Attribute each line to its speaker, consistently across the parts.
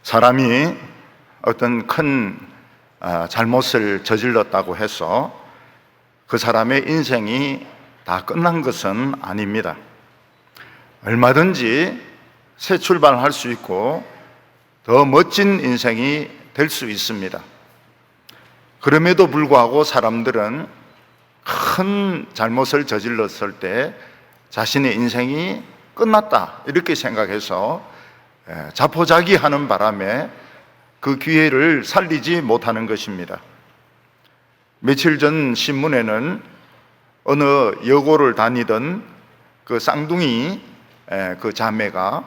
Speaker 1: 사람이 어떤 큰 잘못을 저질렀다고 해서 그 사람의 인생이 다 끝난 것은 아닙니다. 얼마든지 새 출발할 수 있고 더 멋진 인생이 될 수 있습니다. 그럼에도 불구하고 사람들은 큰 잘못을 저질렀을 때 자신의 인생이 끝났다 이렇게 생각해서 자포자기하는 바람에 그 기회를 살리지 못하는 것입니다. 며칠 전 신문에는 어느 여고를 다니던 그 쌍둥이 그 자매가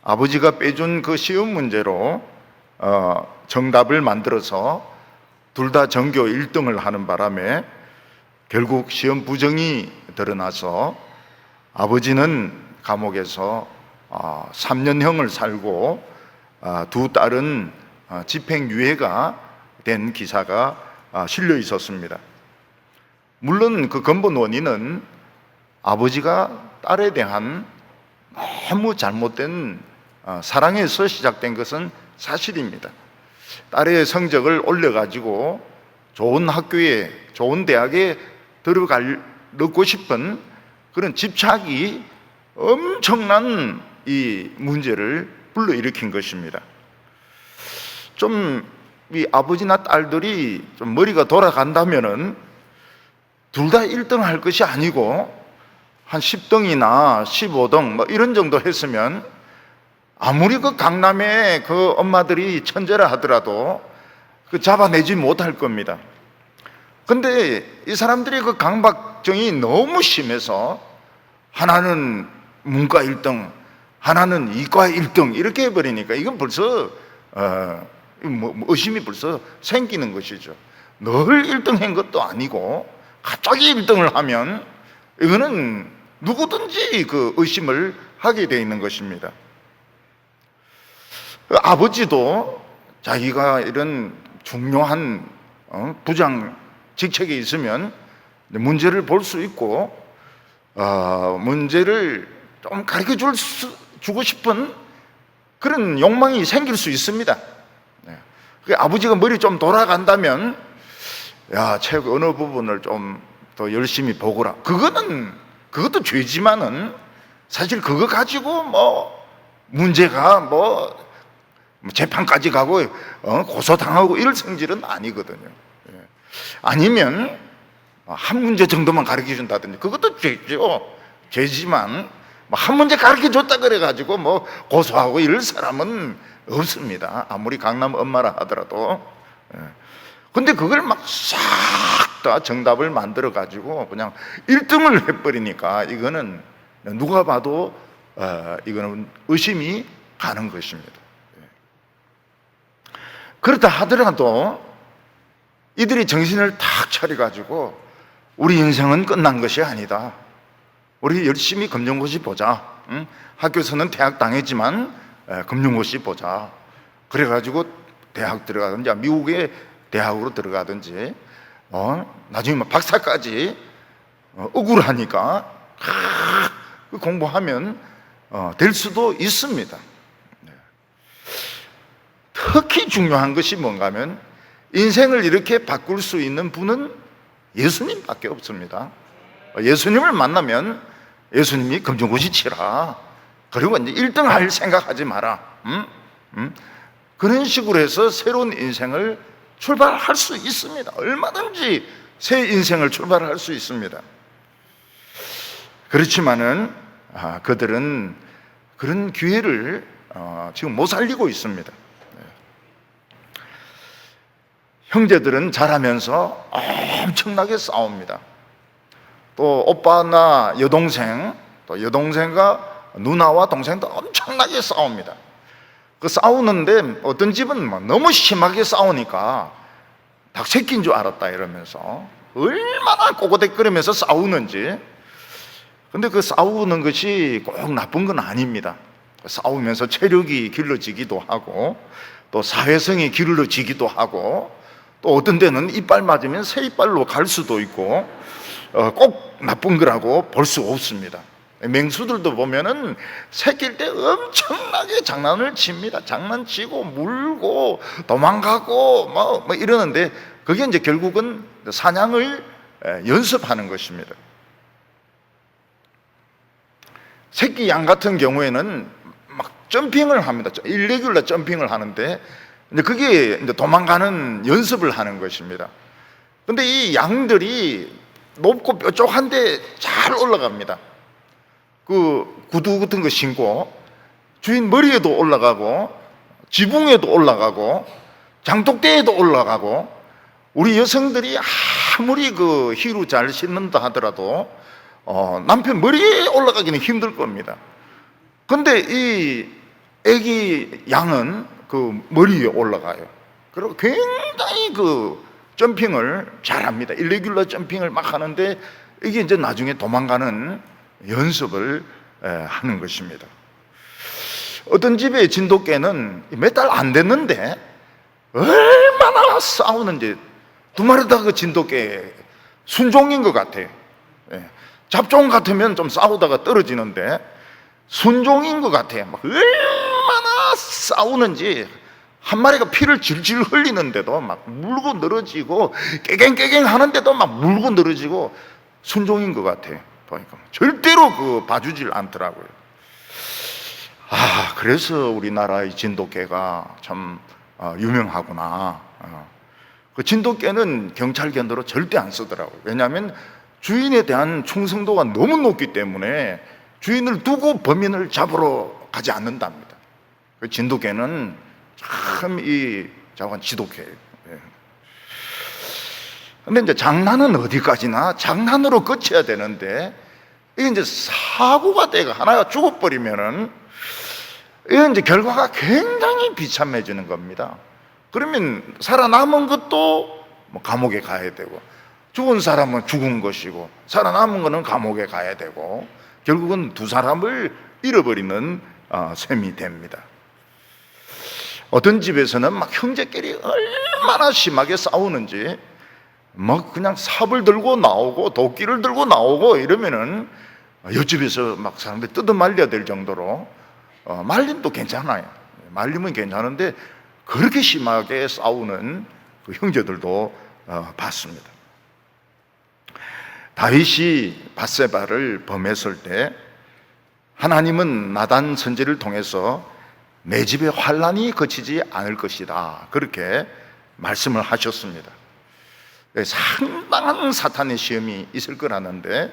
Speaker 1: 아버지가 빼준 그 시험 문제로 정답을 만들어서 둘 다 전교 1등을 하는 바람에 결국 시험 부정이 드러나서 아버지는 감옥에서 3년형을 살고 두 딸은 집행유예가 된 기사가 실려 있었습니다. 물론 그 근본 원인은 아버지가 딸에 대한 너무 잘못된 사랑에서 시작된 것은 사실입니다. 딸의 성적을 올려가지고 좋은 학교에, 좋은 대학에 들어가고 싶은 그런 집착이 엄청난 이 문제를 불러일으킨 것입니다. 좀 이 아버지나 딸들이 좀 머리가 돌아간다면은 둘 다 1등 할 것이 아니고 한 10등이나 15등 뭐 이런 정도 했으면 아무리 그 강남의 그 엄마들이 천재라 하더라도 그 잡아내지 못할 겁니다. 근데 이 사람들이 그 강박증이 너무 심해서 하나는 문과 1등, 하나는 이과 1등 이렇게 해버리니까 이건 벌써 의심이 벌써 생기는 것이죠. 늘 1등 한 것도 아니고 갑자기 1등을 하면 이거는 누구든지 그 의심을 하게 되어 있는 것입니다. 아버지도 자기가 이런 중요한 부장 직책에 있으면 문제를 볼 수 있고 문제를 좀 가르쳐 주고 싶은 그런 욕망이 생길 수 있습니다. 아버지가 머리 좀 돌아간다면 책 어느 부분을 좀 더 열심히 보거라. 그것도 죄지만은 사실 그거 가지고 문제가 재판까지 가고 고소당하고 이럴 성질은 아니거든요. 아니면 한 문제 정도만 가르쳐 준다든지 그것도 죄죠. 죄지만 한 문제 가르쳐 줬다 그래가지고 고소하고 이럴 사람은 없습니다. 아무리 강남 엄마라 하더라도. 근데 그걸 싹 다 정답을 만들어 가지고 그냥 1등을 해버리니까 이거는 누가 봐도 이거는 의심이 가는 것입니다. 그렇다 하더라도 이들이 정신을 탁 차려가지고 우리 인생은 끝난 것이 아니다. 우리 열심히 검정고시 보자. 학교에서는 대학 당했지만 검정고시 보자. 그래가지고 대학 들어가든지 미국의 대학으로 들어가든지 나중에 박사까지 억울하니까 공부하면 될 수도 있습니다. 특히 중요한 것이 뭔가 하면 인생을 이렇게 바꿀 수 있는 분은 예수님밖에 없습니다. 예수님을 만나면 예수님이 검정고시 치라. 그리고 이제 1등 할 생각하지 마라. 그런 식으로 해서 새로운 인생을 출발할 수 있습니다. 얼마든지 새 인생을 출발할 수 있습니다. 그렇지만은 그들은 그런 기회를 지금 못 살리고 있습니다. 형제들은 자라면서 엄청나게 싸웁니다. 또 오빠나 여동생, 또 여동생과 누나와 동생도 엄청나게 싸웁니다. 그 싸우는데 어떤 집은 너무 심하게 싸우니까 닭 새끼인 줄 알았다 이러면서 얼마나 꼬꼬댁거리면서 싸우는지. 근데 그 싸우는 것이 꼭 나쁜 건 아닙니다. 싸우면서 체력이 길러지기도 하고 또 사회성이 길러지기도 하고 또 어떤 데는 이빨 맞으면 새 이빨로 갈 수도 있고 꼭 나쁜 거라고 볼 수 없습니다. 맹수들도 보면은 새끼일 때 엄청나게 장난을 칩니다. 장난치고 물고 도망가고 뭐 이러는데, 그게 이제 결국은 사냥을 연습하는 것입니다. 새끼 양 같은 경우에는 막 점핑을 합니다. 일레귤러 점핑을 하는데, 이제 그게 이제 도망가는 연습을 하는 것입니다. 근데 이 양들이 높고 뾰족한데 잘 올라갑니다. 그 구두 같은 거 신고 주인 머리에도 올라가고 지붕에도 올라가고 장독대에도 올라가고, 우리 여성들이 아무리 그 히루 잘 신는다 하더라도 남편 머리에 올라가기는 힘들 겁니다. 근데 이 애기 양은 그 머리에 올라가요. 그리고 굉장히 그 점핑을 잘합니다. 일레귤러 점핑을 막 하는데, 이게 이제 나중에 도망가는 연습을 하는 것입니다. 어떤 집의 진돗개는 몇 달 안 됐는데 얼마나 싸우는지, 두 마리 다 그 진돗개 순종인 것 같아요. 잡종 같으면 좀 싸우다가 떨어지는데 순종인 것 같아요. 막 얼마나 싸우는지, 한 마리가 피를 질질 흘리는데도 막 물고 늘어지고, 깨갱깨갱 하는데도 막 물고 늘어지고, 순종인 것 같아요. 보니까 절대로 그 봐주질 않더라고요. 그래서 우리나라의 진돗개가 참 유명하구나. 그 진돗개는 경찰 견도로 절대 안 쓰더라고요. 왜냐하면 주인에 대한 충성도가 너무 높기 때문에 주인을 두고 범인을 잡으러 가지 않는답니다. 그 진돗개는 참 이 자관 지독해요. 근데 이제 장난은 어디까지나 장난으로 끝이어야 되는데, 이게 이제 사고가 되고 하나가 죽어버리면은 이건 이제 결과가 굉장히 비참해지는 겁니다. 그러면 살아남은 것도 뭐 감옥에 가야 되고, 죽은 사람은 죽은 것이고, 살아남은 거는 감옥에 가야 되고, 결국은 두 사람을 잃어버리는 셈이 됩니다. 어떤 집에서는 막 형제끼리 얼마나 심하게 싸우는지, 막 그냥 삽을 들고 나오고 도끼를 들고 나오고 이러면은 옆집에서 막 사람들 뜯어 말려야 될 정도로, 말림도 괜찮아요. 말림은 괜찮은데 그렇게 심하게 싸우는 그 형제들도 봤습니다. 다윗이 밧세바를 범했을 때 하나님은 나단 선지를 통해서 내 집에 환난이 그치지 않을 것이다, 그렇게 말씀을 하셨습니다. 상당한 사탄의 시험이 있을 거라는데,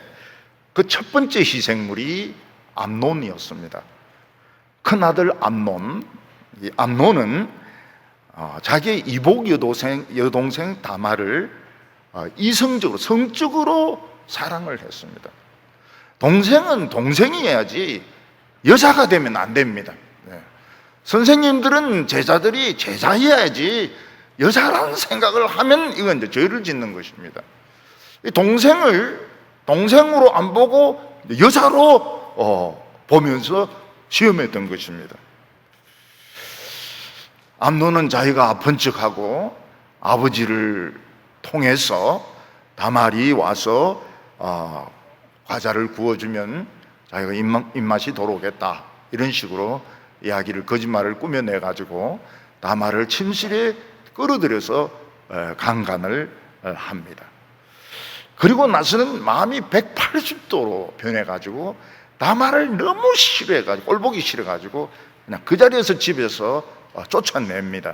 Speaker 1: 그 첫 번째 희생물이 암논이었습니다. 큰아들 암논. 이 암논은 자기의 이복 여동생 다말을 이성적으로, 성적으로 사랑을 했습니다. 동생은 동생이어야지 여자가 되면 안 됩니다. 선생님들은 제자들이 제자여야지 여자라는 생각을 하면 이건 이제 죄를 짓는 것입니다. 동생을 동생으로 안 보고 여자로 보면서 시험했던 것입니다. 암논은 자기가 아픈 척하고 아버지를 통해서 다말이 와서 과자를 구워주면 자기가 입맛이 돌아오겠다, 이런 식으로 이야기를, 거짓말을 꾸며내가지고 다말을 침실에 끌어들여서 강간을 합니다. 그리고 나서는 마음이 180도로 변해가지고 다말을 너무 싫어해가지고, 꼴보기 싫어가지고 그냥 그 자리에서 집에서 쫓아냅니다.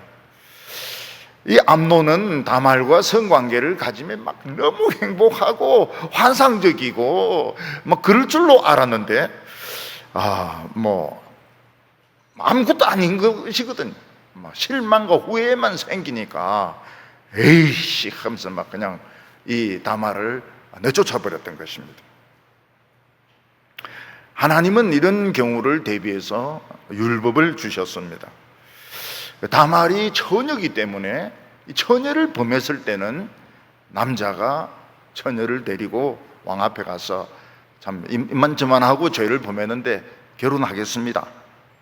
Speaker 1: 이 암논은 다말과 성관계를 가지면 막 너무 행복하고 환상적이고 막 그럴 줄로 알았는데, 뭐 아무것도 아닌 것이거든요. 실망과 후회만 생기니까 에이씨 하면서 막 그냥 이 다말을 내쫓아 버렸던 것입니다. 하나님은 이런 경우를 대비해서 율법을 주셨습니다. 다말이 처녀이기 때문에 이 처녀를 범했을 때는 남자가 처녀를 데리고 왕 앞에 가서 참 이만저만하고 죄를 범했는데 결혼하겠습니다.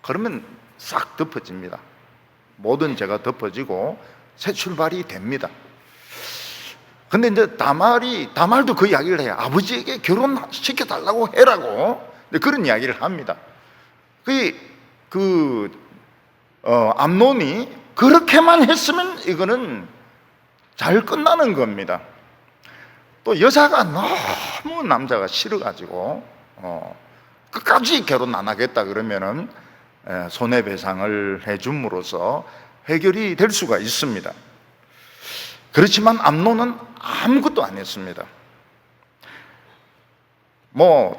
Speaker 1: 그러면 싹 덮어집니다. 모든 죄가 덮어지고 새 출발이 됩니다. 근데 이제 다말도 그 이야기를 해요. 아버지에게 결혼시켜달라고 해라고 그런 이야기를 합니다. 암논이 그렇게만 했으면 이거는 잘 끝나는 겁니다. 또 여자가 너무 남자가 싫어가지고 끝까지 결혼 안 하겠다 그러면은 손해배상을 해줌으로써 해결이 될 수가 있습니다. 그렇지만 암논은 아무것도 안 했습니다.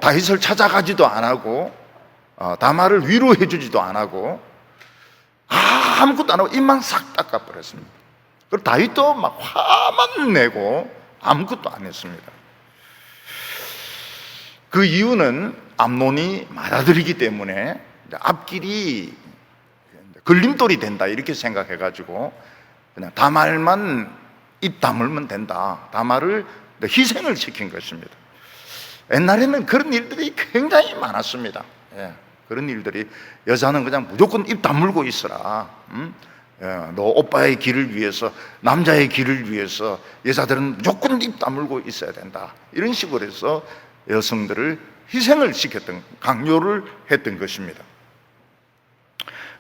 Speaker 1: 다윗을 찾아가지도 안 하고 다말을 위로해 주지도 안 하고 아무것도 안 하고 입만 싹 닦아버렸습니다. 그리고 다윗도 막 화만 내고 아무것도 안 했습니다. 그 이유는 암논이 맏아들이기 때문에 앞길이 걸림돌이 된다 이렇게 생각해가지고 그냥 다말만 입 다물면 된다, 다말을 희생을 시킨 것입니다. 옛날에는 그런 일들이 굉장히 많았습니다. 그런 일들이, 여자는 그냥 무조건 입 다물고 있어라, 너 오빠의 길을 위해서, 남자의 길을 위해서 여자들은 무조건 입 다물고 있어야 된다, 이런 식으로 해서 여성들을 희생을 시켰던, 강요를 했던 것입니다.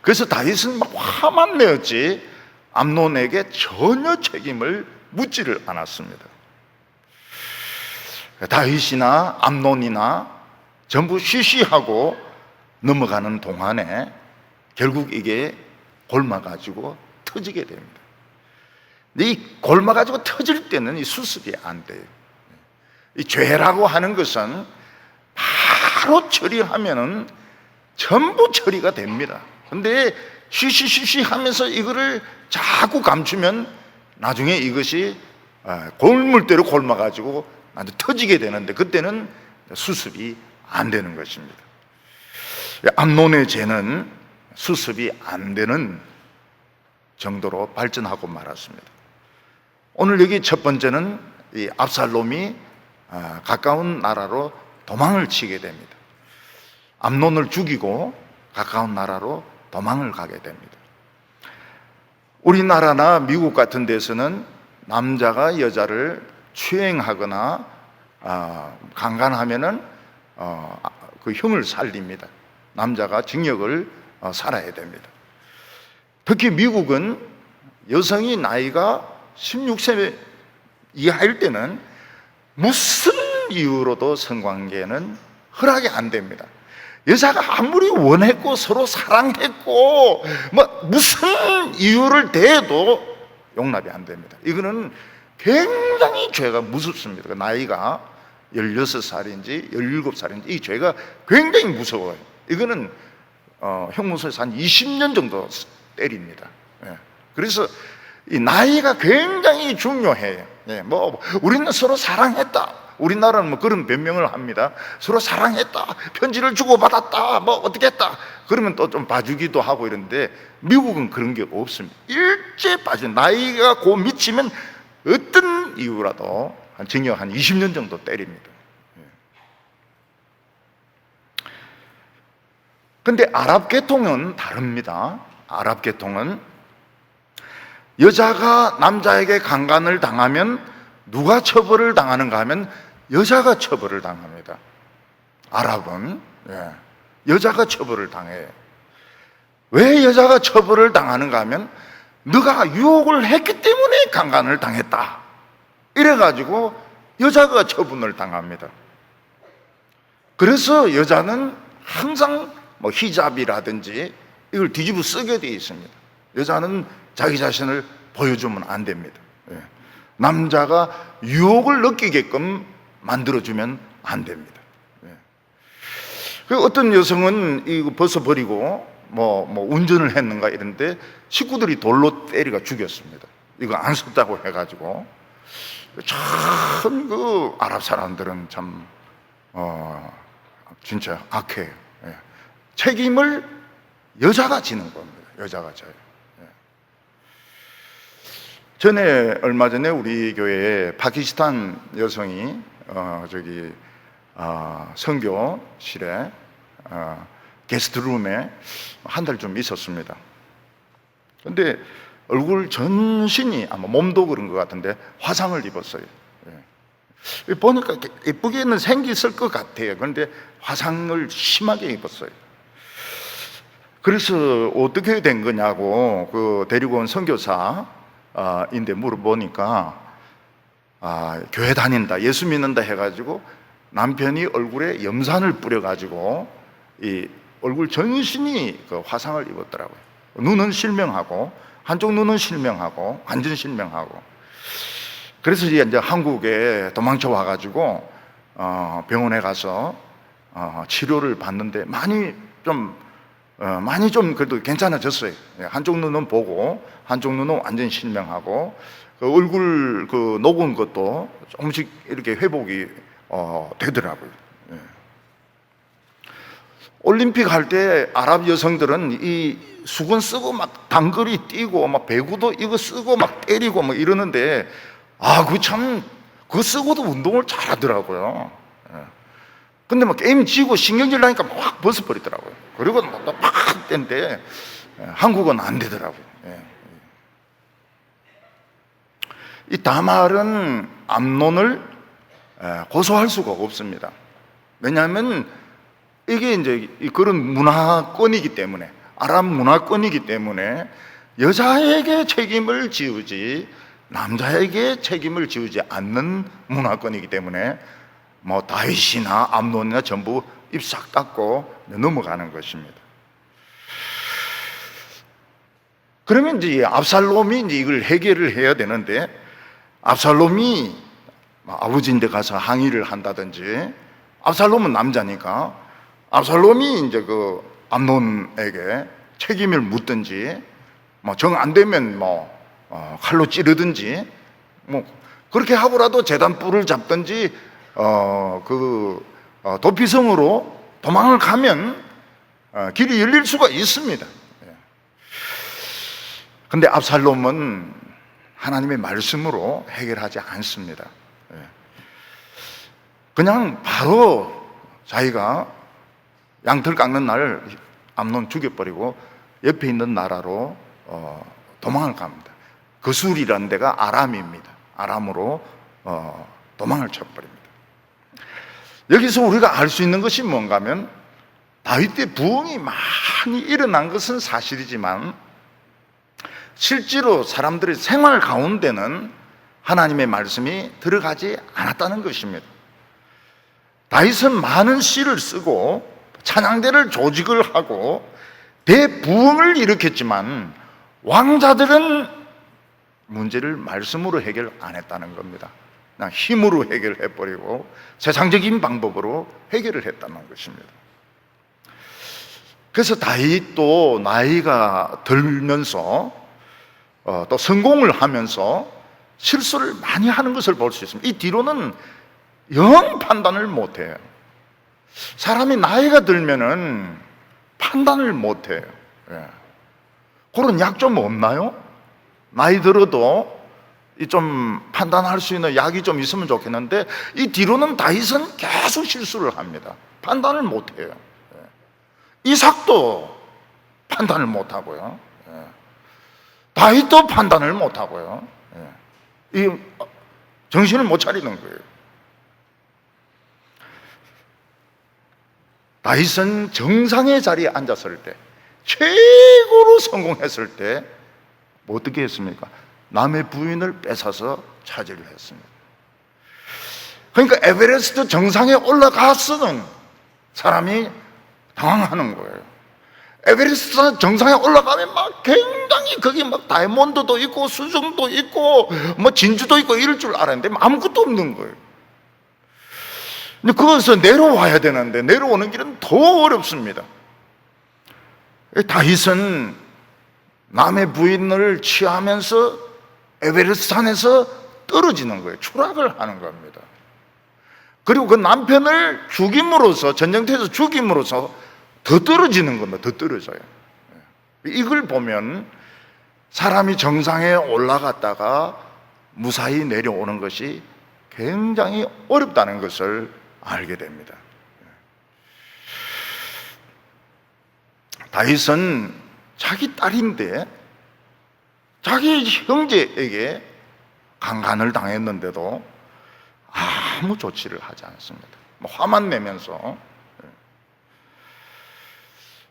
Speaker 1: 그래서 다윗은 막 화만 내었지 암논에게 전혀 책임을 묻지를 않았습니다. 다윗이나 암논이나 전부 쉬쉬하고 넘어가는 동안에 결국 이게 골마가지고 터지게 됩니다. 근데 이 골마가지고 터질 때는 이 수습이 안 돼요. 이 죄라고 하는 것은 바로 처리하면은 전부 처리가 됩니다. 근데 쉬쉬쉬쉬 하면서 이거를 자꾸 감추면 나중에 이것이 골물대로 골마가지고 아주 터지게 되는데 그때는 수습이 안 되는 것입니다. 암논의 죄는 수습이 안 되는 정도로 발전하고 말았습니다. 오늘 여기 첫 번째는 이 압살롬이 가까운 나라로 도망을 치게 됩니다. 암논을 죽이고 가까운 나라로 도망을 가게 됩니다. 우리나라나 미국 같은 데서는 남자가 여자를 추행하거나 강간하면은 그 형을 살립니다. 남자가 징역을 살아야 됩니다. 특히 미국은 여성이 나이가 16세 이하일 때는 무슨 이유로도 성관계는 허락이 안 됩니다. 여자가 아무리 원했고 서로 사랑했고 무슨 이유를 대도 용납이 안 됩니다. 이거는 굉장히 죄가 무섭습니다. 나이가 16살인지 17살인지 이 죄가 굉장히 무서워요. 이거는 형무소에서 한 20년 정도 때립니다. 그래서 이 나이가 굉장히 중요해요. 우리는 서로 사랑했다, 우리나라는 그런 변명을 합니다. 서로 사랑했다, 편지를 주고받았다, 어떻게 했다, 그러면 또 좀 봐주기도 하고 이런데 미국은 그런 게 없습니다. 일제 빠져, 나이가 고 미치면 어떤 이유라도 징역 한 20년 정도 때립니다. 근데 아랍 계통은 다릅니다. 아랍 계통은 여자가 남자에게 강간을 당하면 누가 처벌을 당하는가 하면 여자가 처벌을 당합니다. 아랍은 여자가 처벌을 당해요. 왜 여자가 처벌을 당하는가 하면 너가 유혹을 했기 때문에 강간을 당했다, 이래가지고 여자가 처분을 당합니다. 그래서 여자는 항상 히잡이라든지 이걸 뒤집어 쓰게 되어 있습니다. 여자는 자기 자신을 보여주면 안 됩니다. 남자가 유혹을 느끼게끔 만들어주면 안 됩니다. 어떤 여성은 이거 벗어버리고 운전을 했는가 이런데 식구들이 돌로 때리가 죽였습니다. 이거 안 썼다고 해가지고. 참 그 아랍 사람들은 참 진짜 악해요. 책임을 여자가 지는 겁니다. 여자가 져요. 전에 얼마 전에 우리 교회에 파키스탄 여성이 선교실에 게스트룸에 한 달 좀 있었습니다. 근데 얼굴 전신이 아마 몸도 그런 것 같은데 화상을 입었어요. 보니까 예쁘게는 생겼을 것 같아요. 그런데 화상을 심하게 입었어요. 그래서 어떻게 된 거냐고 그 데리고 온 선교사인데 물어보니까 교회 다닌다, 예수 믿는다 해가지고 남편이 얼굴에 염산을 뿌려가지고 이 얼굴 전신이 그 화상을 입었더라고요. 눈은 실명하고, 한쪽 눈은 실명하고, 완전 실명하고. 그래서 이제 한국에 도망쳐 와가지고 병원에 가서 치료를 받는데 많이 좀 그래도 괜찮아졌어요. 한쪽 눈은 보고, 한쪽 눈은 완전 실명하고, 그 얼굴 그 녹은 것도 조금씩 이렇게 회복이 되더라고요. 예. 올림픽 할 때 아랍 여성들은 이 수건 쓰고 막 단거리 뛰고 막 배구도 이거 쓰고 막 때리고 막 이러는데 그거 쓰고도 운동을 잘 하더라고요. 예. 근데 막 게임 지고 신경질 나니까 막 벗어버리더라고요. 그리고 막 땐데 한국은 안 되더라고요. 예. 이 다말은 암논을 고소할 수가 없습니다. 왜냐하면 이게 이제 그런 문화권이기 때문에, 아랍 문화권이기 때문에 여자에게 책임을 지우지 남자에게 책임을 지우지 않는 문화권이기 때문에 뭐 다윗이나 암논이나 전부 입 싹 닫고 넘어가는 것입니다. 그러면 이제 압살롬이 이제 이걸 해결을 해야 되는데, 압살롬이 아버지인데 가서 항의를 한다든지, 압살롬은 남자니까 압살롬이 이제 그 암논에게 책임을 묻든지, 뭐 정 안 되면 칼로 찌르든지, 뭐 그렇게 하고라도 제단 뿔을 잡든지 도피성으로 도망을 가면 길이 열릴 수가 있습니다. 근데 압살롬은 하나님의 말씀으로 해결하지 않습니다. 그냥 바로 자기가 양털 깎는 날 암논 죽여버리고 옆에 있는 나라로 도망을 갑니다. 거술이라는 데가 아람입니다. 아람으로 도망을 쳐버립니다. 여기서 우리가 알 수 있는 것이 뭔가 하면, 다윗 때 부흥이 많이 일어난 것은 사실이지만 실제로 사람들의 생활 가운데는 하나님의 말씀이 들어가지 않았다는 것입니다. 다윗은 많은 시를 쓰고 찬양대를 조직을 하고 대부흥을 일으켰지만 왕자들은 문제를 말씀으로 해결 안 했다는 겁니다. 그냥 힘으로 해결해버리고 세상적인 방법으로 해결을 했다는 것입니다. 그래서 다윗도 나이가 들면서 또 성공을 하면서 실수를 많이 하는 것을 볼 수 있습니다. 이 뒤로는 영 판단을 못해요. 사람이 나이가 들면은 판단을 못해요. 그런 약 좀 없나요? 나이 들어도 좀 판단할 수 있는 약이 좀 있으면 좋겠는데, 이 뒤로는 다윗은 계속 실수를 합니다. 판단을 못해요. 이삭도 판단을 못하고요. 다윗도 판단을 못하고요. 이 정신을 못 차리는 거예요. 다윗은 정상의 자리에 앉았을 때, 최고로 성공했을 때 어떻게 했습니까? 남의 부인을 뺏어서 차지를 했습니다. 그러니까 에베레스트 정상에 올라갔으면 사람이 당황하는 거예요. 에베레스트 정상에 올라가면 막 굉장히 거기 막 다이아몬드도 있고 수정도 있고 뭐 진주도 있고 이럴 줄 알았는데 아무것도 없는 거예요. 근데 그것을 내려와야 되는데 내려오는 길은 더 어렵습니다. 다윗은 남의 부인을 취하면서 에베레스트 산에서 떨어지는 거예요. 추락을 하는 겁니다. 그리고 그 남편을 죽임으로써, 전쟁터에서 죽임으로써 더 떨어지는 겁니다. 더 떨어져요. 이걸 보면 사람이 정상에 올라갔다가 무사히 내려오는 것이 굉장히 어렵다는 것을 알게 됩니다. 다윗은 자기 딸인데 자기 형제에게 강간을 당했는데도 아무 조치를 하지 않습니다. 화만 내면서.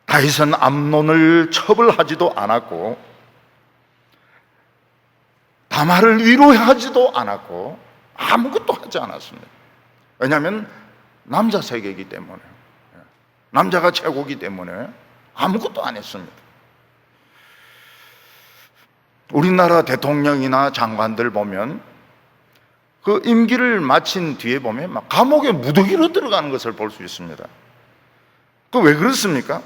Speaker 1: 다윗은 암논을 처벌하지도 않았고 다말을 위로하지도 않았고 아무것도 하지 않았습니다. 왜냐하면 남자 세계이기 때문에, 남자가 최고이기 때문에 아무것도 안 했습니다. 우리나라 대통령이나 장관들 보면 그 임기를 마친 뒤에 보면 막 감옥에 무더기로 들어가는 것을 볼 수 있습니다. 그 왜 그렇습니까?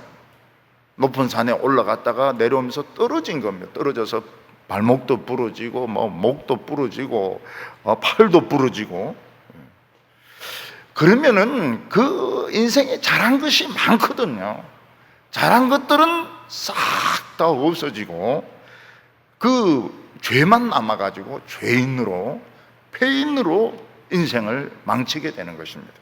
Speaker 1: 높은 산에 올라갔다가 내려오면서 떨어진 겁니다. 떨어져서 발목도 부러지고 목도 부러지고 팔도 부러지고. 그러면은 그 인생에 잘한 것이 많거든요. 잘한 것들은 싹 다 없어지고 그 죄만 남아가지고 죄인으로, 폐인으로 인생을 망치게 되는 것입니다.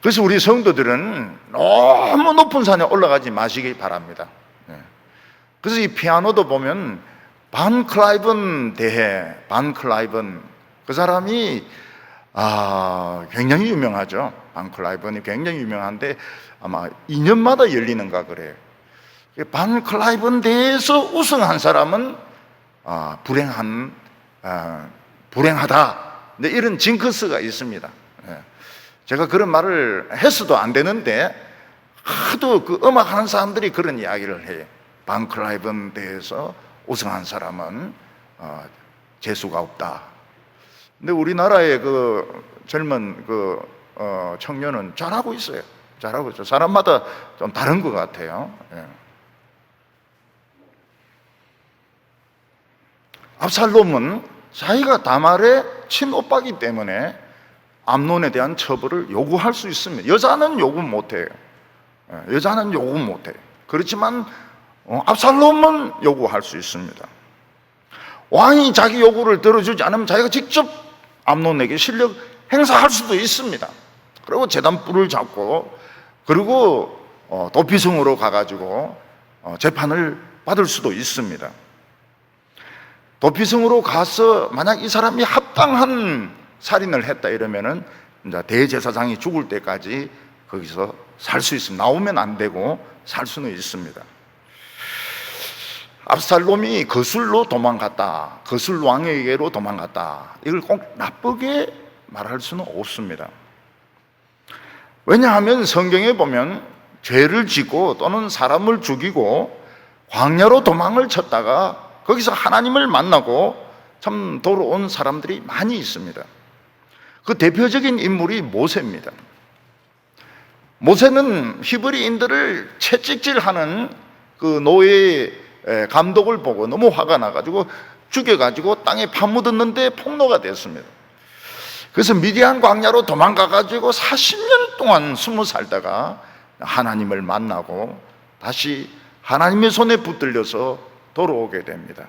Speaker 1: 그래서 우리 성도들은 너무 높은 산에 올라가지 마시기 바랍니다. 그래서 이 피아노도 보면 반 클라이븐 대해, 반 클라이븐, 그 사람이 굉장히 유명하죠. 반 클라이븐이 굉장히 유명한데 아마 2년마다 열리는가 그래요. 반 클라이븐 대회에서 우승한 사람은 불행하다. 근데 이런 징크스가 있습니다. 제가 그런 말을 해서도 안 되는데 하도 그 음악하는 사람들이 그런 이야기를 해요. 반 클라이븐 대회에서 우승한 사람은 재수가 없다. 근데 우리나라의 그 젊은 청년은 잘하고 있어요. 잘하고 있어요. 사람마다 좀 다른 것 같아요. 압살롬은 자기가 다말의 친오빠이기 때문에 암논에 대한 처벌을 요구할 수 있습니다. 여자는 요구 못해요. 여자는 요구 못해요. 그렇지만 압살롬은 요구할 수 있습니다. 왕이 자기 요구를 들어주지 않으면 자기가 직접 암논에게 실력 행사할 수도 있습니다. 그리고 제단 뿔을 잡고 그리고 도피성으로 가가지고 재판을 받을 수도 있습니다. 도피성으로 가서 만약 이 사람이 합당한 살인을 했다 이러면은 이제 대제사장이 죽을 때까지 거기서 살 수 있습니다. 나오면 안 되고 살 수는 있습니다. 압살롬이 거슬로 도망갔다, 거슬 왕에게로 도망갔다, 이걸 꼭 나쁘게 말할 수는 없습니다. 왜냐하면 성경에 보면 죄를 짓고 또는 사람을 죽이고 광야로 도망을 쳤다가 거기서 하나님을 만나고 참 돌아온 사람들이 많이 있습니다. 그 대표적인 인물이 모세입니다. 모세는 히브리인들을 채찍질하는 그 노예의 감독을 보고 너무 화가 나가지고 죽여가지고 땅에 파묻었는데 폭로가 됐습니다. 그래서 미디안 광야로 도망가가지고 40년 동안 숨어 살다가 하나님을 만나고 다시 하나님의 손에 붙들려서 돌아오게 됩니다.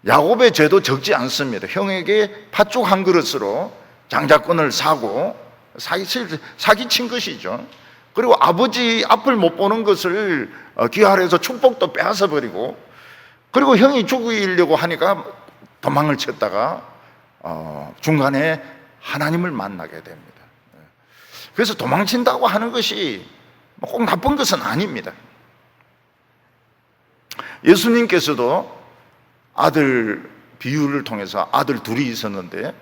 Speaker 1: 야곱의 죄도 적지 않습니다. 형에게 팥죽 한 그릇으로 장자권을 사고 사기친 것이죠. 그리고 아버지 앞을 못 보는 것을 귀하해서 축복도 빼앗아 버리고, 그리고 형이 죽이려고 하니까 도망을 쳤다가 중간에 하나님을 만나게 됩니다. 그래서 도망친다고 하는 것이 꼭 나쁜 것은 아닙니다. 예수님께서도 아들 비유를 통해서 아들 둘이 있었는데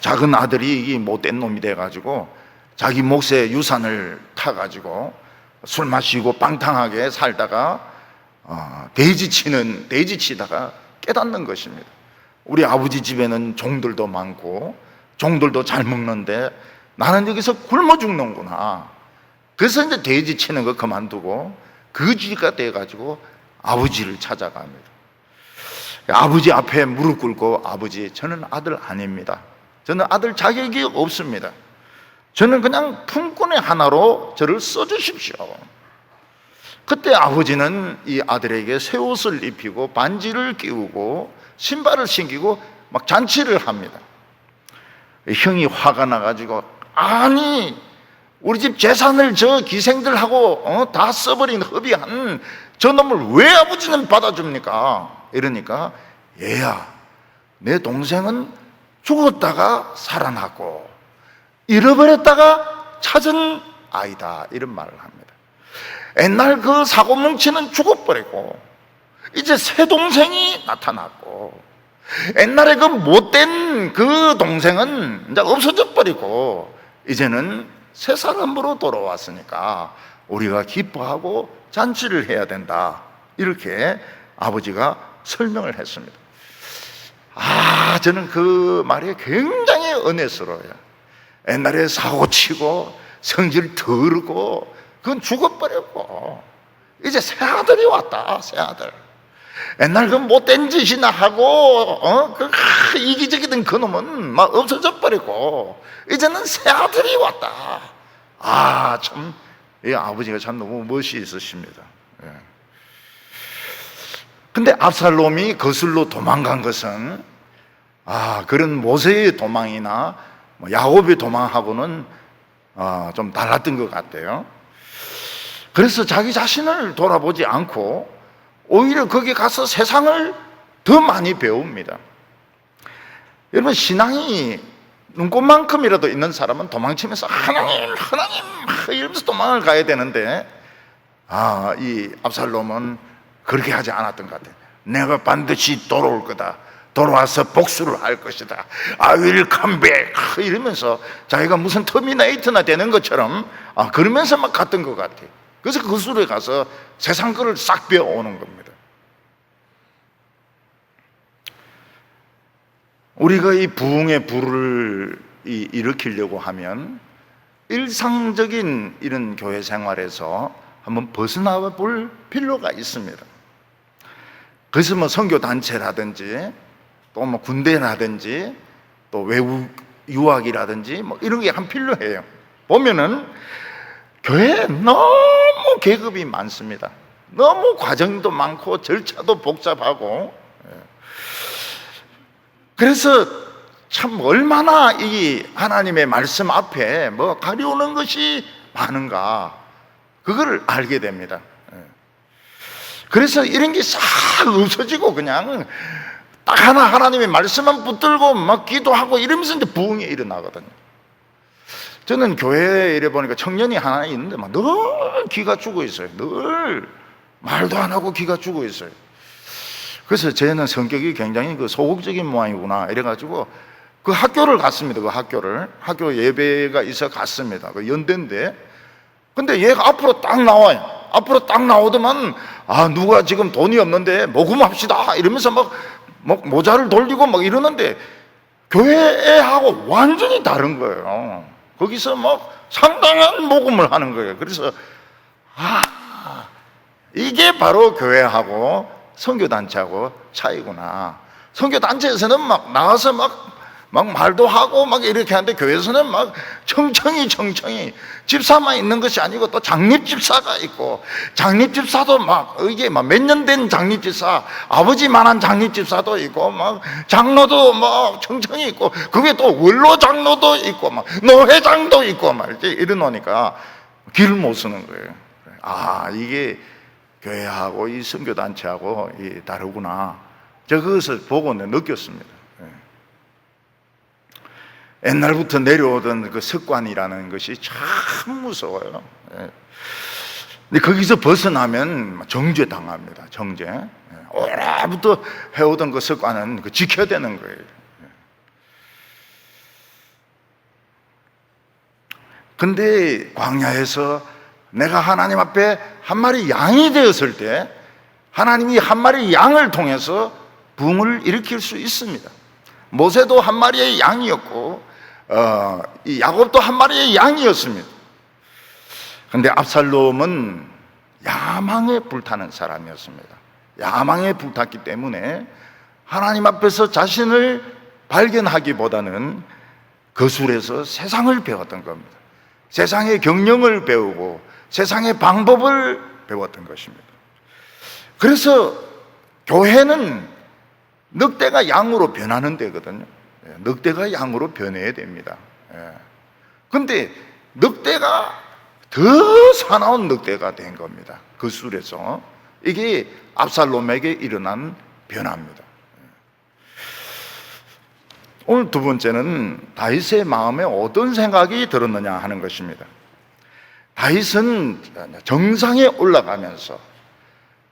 Speaker 1: 작은 아들이 못된 놈이 돼가지고 자기 몫의 유산을 타가지고 술 마시고 빵탕하게 살다가 돼지치다가 깨닫는 것입니다. 우리 아버지 집에는 종들도 많고 종들도 잘 먹는데 나는 여기서 굶어 죽는구나. 그래서 이제 돼지치는 거 그만두고 거지가 돼가지고 아버지를 찾아갑니다. 아버지 앞에 무릎 꿇고, 아버지, 저는 아들 아닙니다. 저는 아들 자격이 없습니다. 저는 그냥 품꾼의 하나로 저를 써주십시오. 그때 아버지는 이 아들에게 새 옷을 입히고 반지를 끼우고 신발을 신기고 막 잔치를 합니다. 형이 화가 나가지고, 아니 우리 집 재산을 저 기생들하고 다 써버린 허비한 저 놈을 왜 아버지는 받아줍니까? 이러니까, 얘야, 내 동생은 죽었다가 살아나고 잃어버렸다가 찾은 아이다, 이런 말을 합니다. 옛날 그 사고뭉치는 죽어버리고 이제 새 동생이 나타났고, 옛날에 그 못된 그 동생은 이제 없어져 버리고 이제는 새 사람으로 돌아왔으니까 우리가 기뻐하고 잔치를 해야 된다, 이렇게 아버지가 설명을 했습니다. 저는 그 말이 굉장히 은혜스러워요. 옛날에 사고치고 성질 더럽고 그건 죽어버렸고 이제 새 아들이 왔다, 새 아들. 옛날 그 못된 짓이나 하고 그 이기적이던 그놈은 막 없어져 버리고 이제는 새 아들이 왔다. 참, 이 아버지가 참 너무 멋이 있으십니다. 근데 압살롬이 거슬러 도망간 것은 그런 모세의 도망이나 야곱의 도망하고는 좀 달랐던 것 같아요. 그래서 자기 자신을 돌아보지 않고 오히려 거기 가서 세상을 더 많이 배웁니다. 여러분, 신앙이 눈꽃만큼이라도 있는 사람은 도망치면서 하나님 이러면서 도망을 가야 되는데 이 압살롬은 그렇게 하지 않았던 것 같아요. 내가 반드시 돌아올 거다, 돌아와서 복수를 할 것이다, I will come back, 이러면서 자기가 무슨 터미네이터나 되는 것처럼 그러면서 막 갔던 것 같아요. 그래서 그 술에 가서 세상 거를 싹 배워오는 겁니다. 우리가 이 부흥의 불을 일으키려고 하면 일상적인 이런 교회 생활에서 한번 벗어나 볼 필요가 있습니다. 그래서 선교단체라든지 또 군대라든지 또 외국 유학이라든지 이런 게 한 필요해요. 보면은 교회에 너무 계급이 많습니다. 너무 과정도 많고 절차도 복잡하고, 그래서 참 얼마나 이 하나님의 말씀 앞에 가려우는 것이 많은가, 그거를 알게 됩니다. 그래서 이런 게 싹 없어지고 그냥 딱 하나님의 말씀만 붙들고 막 기도하고 이러면서 이제 부흥이 일어나거든요. 저는 교회에 이래 보니까 청년이 하나 있는데 늘 기가 죽어 있어요. 늘 말도 안 하고 기가 죽어 있어요. 그래서 쟤는 성격이 굉장히 소극적인 모양이구나 이래가지고 그 학교를 갔습니다. 그 학교 예배가 있어 갔습니다. 그 연대인데, 근데 얘가 앞으로 딱 나와요. 앞으로 딱 나오더만 누가 지금 돈이 없는데 모금합시다 이러면서 막 모자를 돌리고 막 이러는데 교회하고 완전히 다른 거예요. 거기서 상당한 모금을 하는 거예요. 그래서 이게 바로 교회하고 선교단체하고 차이구나. 선교단체에서는 나가서 말도 하고 이렇게 하는데 교회에서는 청청이 집사만 있는 것이 아니고 또 장립집사가 있고, 장립집사도 이게 몇 년 된 장립집사, 아버지만한 장립집사도 있고, 장로도 청청이 있고, 그게 또 원로 장로도 있고, 노회장도 있고, 이러노니까 길을 못 쓰는 거예요. 이게 교회하고 이 선교단체하고 다르구나. 저 그것을 보고 느꼈습니다. 옛날부터 내려오던 그 습관이라는 것이 참 무서워요. 근데 거기서 벗어나면 정죄 당합니다. 정죄. 오래부터 해오던 그 습관은 지켜야 되는 거예요. 근데 광야에서 내가 하나님 앞에 한 마리 양이 되었을 때 하나님이 한 마리 양을 통해서 부흥을 일으킬 수 있습니다. 모세도 한 마리의 양이었고 이 야곱도 한 마리의 양이었습니다. 그런데 압살롬은 야망에 불타는 사람이었습니다. 야망에 불탔기 때문에 하나님 앞에서 자신을 발견하기보다는 거술에서 세상을 배웠던 겁니다. 세상의 경영을 배우고 세상의 방법을 배웠던 것입니다. 그래서 교회는 늑대가 양으로 변하는 데거든요. 늑대가 양으로 변해야 됩니다. 그런데 늑대가 더 사나운 늑대가 된 겁니다. 그 술에서. 이게 압살롬에게 일어난 변화입니다. 오늘 두 번째는 다윗의 마음에 어떤 생각이 들었느냐 하는 것입니다. 다윗은 정상에 올라가면서,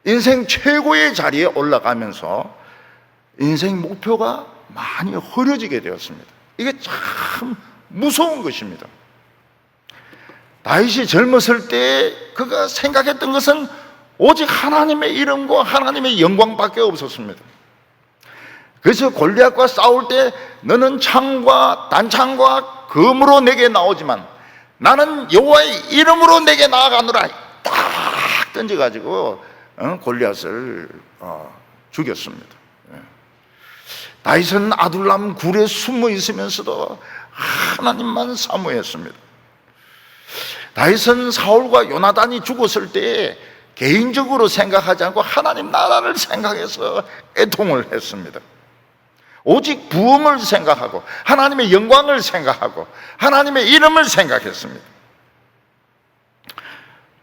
Speaker 1: 인생 최고의 자리에 올라가면서 인생 목표가 많이 흐려지게 되었습니다. 이게 참 무서운 것입니다. 다윗이 젊었을 때 그가 생각했던 것은 오직 하나님의 이름과 하나님의 영광밖에 없었습니다. 그래서 골리앗과 싸울 때 너는 창과 단창과 검으로 내게 나오지만 나는 여호와의 이름으로 내게 나아가노라, 딱 던져가지고 골리앗을 죽였습니다. 다윗은 아둘람 굴에 숨어 있으면서도 하나님만 사모했습니다. 다윗은 사울과 요나단이 죽었을 때 개인적으로 생각하지 않고 하나님 나라를 생각해서 애통을 했습니다. 오직 부흥을 생각하고 하나님의 영광을 생각하고 하나님의 이름을 생각했습니다.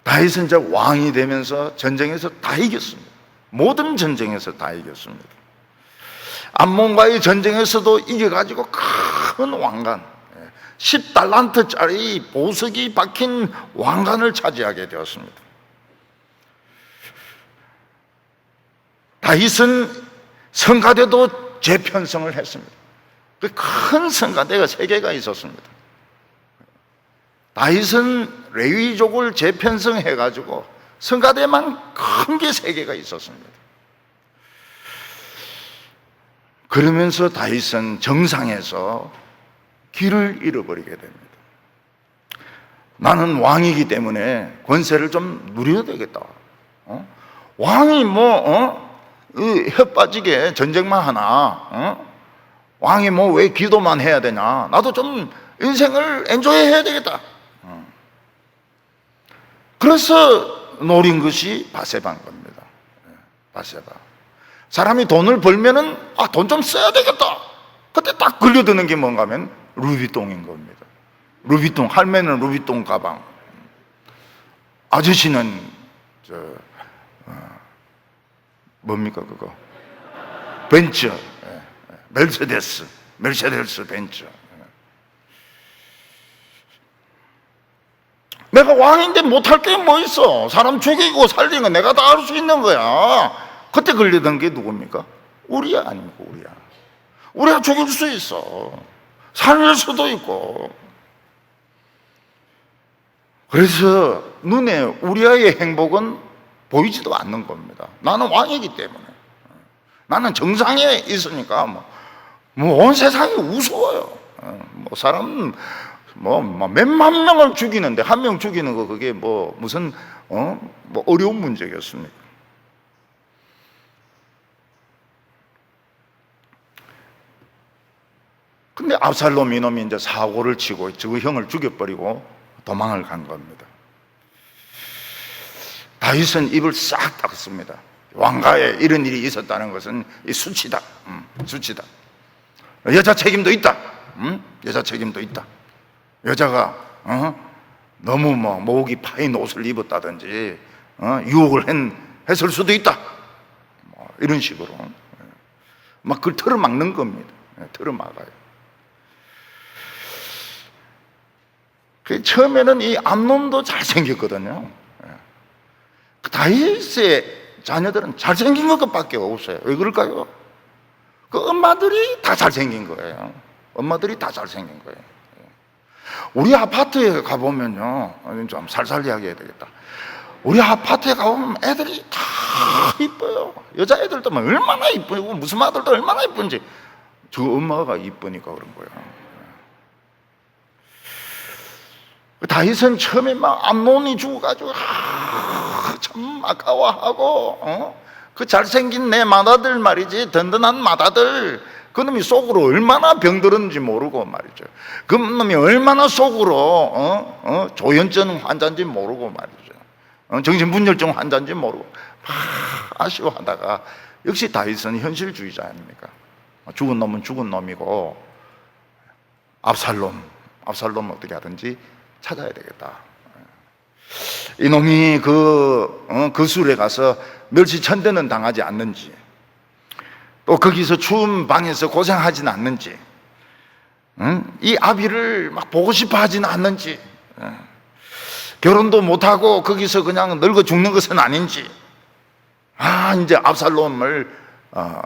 Speaker 1: 다윗은 이제 왕이 되면서 전쟁에서 다 이겼습니다. 모든 전쟁에서 다 이겼습니다. 암몬과의 전쟁에서도 이겨가지고 큰 왕관, 10달란트짜리 보석이 박힌 왕관을 차지하게 되었습니다. 다윗은 성가대도 재편성을 했습니다. 그 큰 성가대가 3개가 있었습니다. 다윗은 레위족을 재편성해가지고 성가대만 큰 게 3개가 있었습니다. 그러면서 다윗은 정상에서 길을 잃어버리게 됩니다. 나는 왕이기 때문에 권세를 좀 누려야 되겠다. 왕이 혀 빠지게 전쟁만 하나? 왕이 왜 기도만 해야 되냐? 나도 좀 인생을 엔조이해야 되겠다. 그래서 노린 것이 바세바인 겁니다. 바세바. 사람이 돈을 벌면은 돈 좀 써야 되겠다. 그때 딱 걸려드는 게 뭔가 하면 루비통인 겁니다. 루비통, 할매는 루비통 가방, 아저씨는 뭡니까 그거? 벤츠, 멜세데스 벤츠. 내가 왕인데 못할 게 뭐 있어? 사람 죽이고 살리는 거 내가 다 할 수 있는 거야. 그때 걸리던 게 누굽니까? 우리야 아닙니까? 우리야 죽일 수 있어. 살릴 수도 있고. 그래서 눈에 우리아의 행복은 보이지도 않는 겁니다. 나는 왕이기 때문에. 나는 정상에 있으니까 온 세상이 우스워요. 사람 몇만 명을 죽이는데 한 명 죽이는 거 그게 무슨 어려운 문제겠습니까? 근데 압살롬 이놈이 이제 사고를 치고 저 형을 죽여버리고 도망을 간 겁니다. 다윗은 입을 싹 닦습니다. 왕가에 이런 일이 있었다는 것은 이 수치다. 수치다. 여자 책임도 있다. 여자 책임도 있다. 여자가 너무 목이 파인 옷을 입었다든지 유혹을 했을 수도 있다. 이런 식으로 막 그걸 틀어막는 겁니다. 틀어막아요. 처음에는 이 암논도 잘생겼거든요. 다윗의 자녀들은 잘생긴 것밖에 없어요. 왜 그럴까요? 그 엄마들이 다 잘생긴 거예요. 엄마들이 다 잘생긴 거예요. 우리 아파트에 가보면요, 좀 살살 이야기해야 되겠다. 우리 아파트에 가보면 애들이 다 이뻐요. 여자애들도 얼마나 이쁘고 무슨 아들도 얼마나 이쁜지 저 엄마가 이쁘니까 그런 거예요. 다윗은 처음에 암논이 죽어가지고 참 아까워하고 그 잘생긴 내 맏아들 말이지, 든든한 맏아들, 그놈이 속으로 얼마나 병들었는지 모르고 말이죠. 그놈이 얼마나 속으로 조현증 환자인지 모르고 말이죠. 정신분열증 환자인지 모르고 아쉬워하다가, 역시 다윗은 현실주의자 아닙니까? 죽은 놈은 죽은 놈이고 압살롬 어떻게 하든지 찾아야 되겠다. 이놈이 그 술에 가서 멸시천대는 당하지 않는지, 또 거기서 추운 방에서 고생하진 않는지, 응? 이 아비를 막 보고 싶어 하지는 않는지, 결혼도 못하고 거기서 그냥 늙어 죽는 것은 아닌지, 이제 압살롬을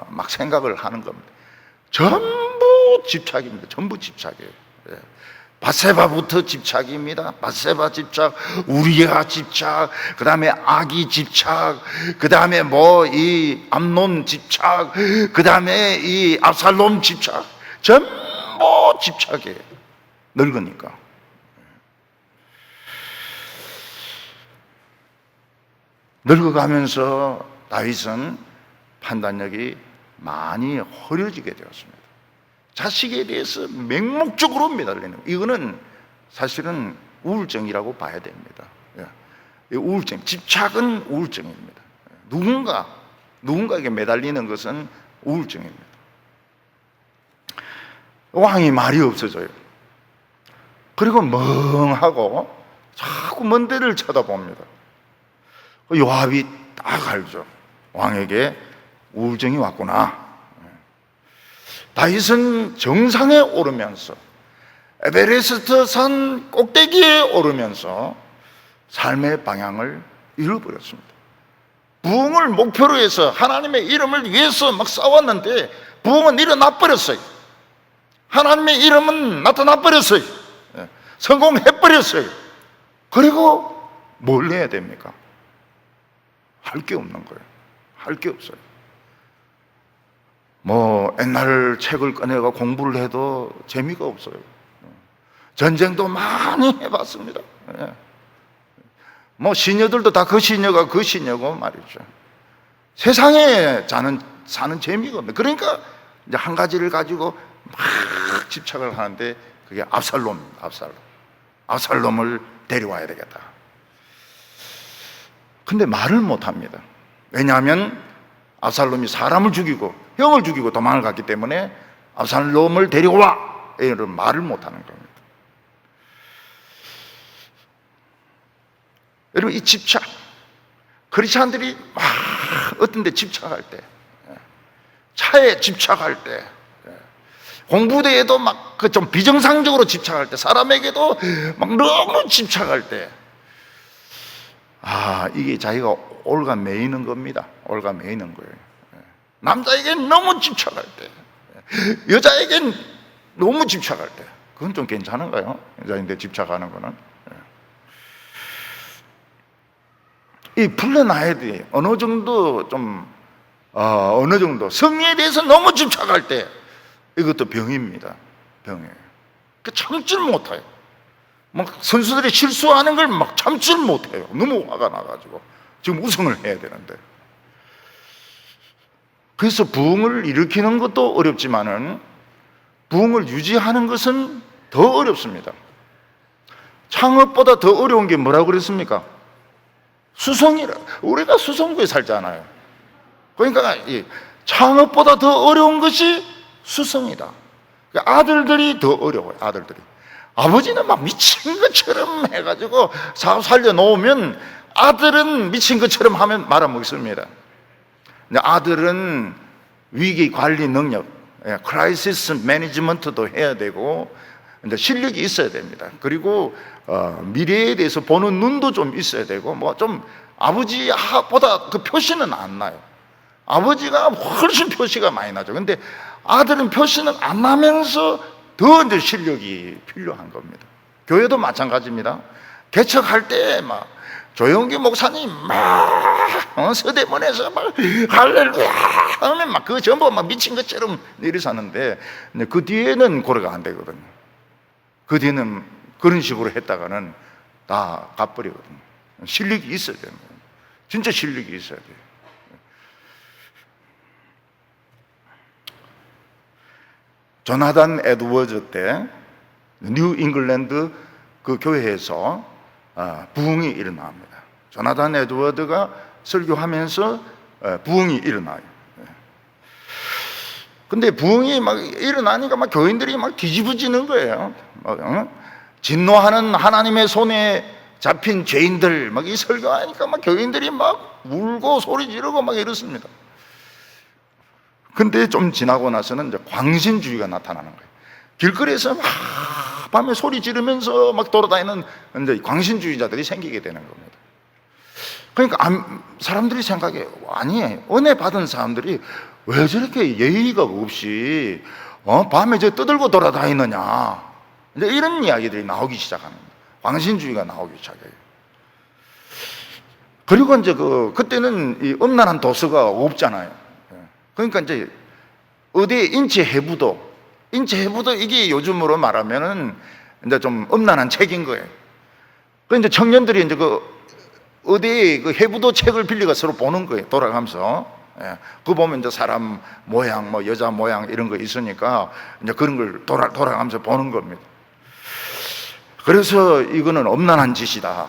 Speaker 1: 막 생각을 하는 겁니다. 전부 집착입니다. 전부 집착이에요. 밧세바부터 집착입니다. 밧세바 집착, 우리아 집착, 그 다음에 아기 집착, 그 다음에 이 암논 집착, 그 다음에 이 압살롬 집착, 전부 집착이에요. 늙으니까. 늙어가면서 다윗은 판단력이 많이 흐려지게 되었습니다. 자식에 대해서 맹목적으로 매달리는, 이거는 사실은 우울증이라고 봐야 됩니다. 우울증, 집착은 우울증입니다. 누군가에게 매달리는 것은 우울증입니다. 왕이 말이 없어져요. 그리고 멍하고 자꾸 먼 데를 쳐다봅니다. 요압이 딱 알죠. 왕에게 우울증이 왔구나. 다윗은 정상에 오르면서, 에베레스트 산 꼭대기에 오르면서 삶의 방향을 잃어버렸습니다. 부흥을 목표로 해서 하나님의 이름을 위해서 막 싸웠는데 부흥은 일어나 버렸어요. 하나님의 이름은 나타나 버렸어요. 성공해 버렸어요. 그리고 뭘 해야 됩니까? 할 게 없는 거예요. 할 게 없어요. 옛날 책을 꺼내가 공부를 해도 재미가 없어요. 전쟁도 많이 해봤습니다. 시녀들도 다 그 시녀가 그 시녀고 말이죠. 세상에 사는 재미가 없네. 그러니까 이제 한 가지를 가지고 막 집착을 하는데 그게 압살롬을 데려와야 되겠다. 근데 말을 못 합니다. 왜냐하면 압살롬이 사람을 죽이고 형을 죽이고 도망을 갔기 때문에 압살롬을 데려와, 이런 말을 못 하는 겁니다. 여러분, 이 집착, 크리스찬들이 막 어떤 데 집착할 때, 차에 집착할 때, 공부대에도 막 좀 비정상적으로 집착할 때, 사람에게도 막 너무 집착할 때, 이게 자기가 올가매이는 겁니다. 올가매이는 거예요. 남자에겐 너무 집착할 때, 여자에겐 너무 집착할 때, 그건 좀 괜찮은가요? 여자인데 집착하는 거는. 이 풀려나야 돼. 어느 정도 성리에 대해서 너무 집착할 때, 이것도 병입니다. 병이에요. 참질 못해요. 선수들이 실수하는 걸 막 참질 못해요. 너무 화가 나가지고. 지금 우승을 해야 되는데. 그래서 부흥을 일으키는 것도 어렵지만은 부흥을 유지하는 것은 더 어렵습니다. 창업보다 더 어려운 게 뭐라고 그랬습니까? 수성이라. 우리가 수성구에 살잖아요. 그러니까 창업보다 더 어려운 것이 수성이다. 아들들이 더 어려워요. 아들들이. 아버지는 막 미친 것처럼 해가지고 사업 살려놓으면 아들은 미친 것처럼 하면 말아먹습니다. 아들은 위기 관리 능력, 크라이시스 매니지먼트도 해야 되고 실력이 있어야 됩니다. 그리고 미래에 대해서 보는 눈도 좀 있어야 되고, 좀 아버지보다 그 표시는 안 나요. 아버지가 훨씬 표시가 많이 나죠. 근데 아들은 표시는 안 나면서 더 이제 실력이 필요한 겁니다. 교회도 마찬가지입니다. 개척할 때 조영기 목사님 서대문에서 할렐루야 하면 그 전부 미친 것처럼 일어서는데, 그 뒤에는 고려가 안 되거든요. 그 뒤에는 그런 식으로 했다가는 다 가버리거든요. 실력이 있어야 됩니다. 진짜 실력이 있어야 돼요. 조나단 에드워즈 때 뉴 잉글랜드 그 교회에서 부흥이 일어납니다. 조나단 에드워드가 설교하면서 부흥이 일어나요. 근데 부흥이 일어나니까 교인들이 뒤집어지는 거예요. 진노하는 하나님의 손에 잡힌 죄인들 이 설교하니까 교인들이 울고 소리 지르고 이렇습니다. 근데 좀 지나고 나서는 이제 광신주의가 나타나는 거예요. 길거리에서 막 밤에 소리 지르면서 막 돌아다니는 이제 광신주의자들이 생기게 되는 겁니다. 그러니까 사람들이 생각해, 아니 은혜 받은 사람들이 왜 저렇게 예의가 없이 밤에 저 떠들고 돌아다니느냐, 이제 이런 이야기들이 나오기 시작하는 거예요. 광신주의가 나오기 시작해요. 그리고 이제 그때는 이 음란한 도서가 없잖아요. 그러니까 이제 어디 인체해부도 이게 요즘으로 말하면은 이제 좀 음란한 책인 거예요. 그 이제 청년들이 이제 어디 해부도 책을 빌리가 서로 보는 거예요. 돌아가면서. 그거 보면 이제 사람 모양, 뭐 여자 모양 이런 거 있으니까 이제 그런 걸 돌아가면서 보는 겁니다. 그래서 이거는 엄난한 짓이다.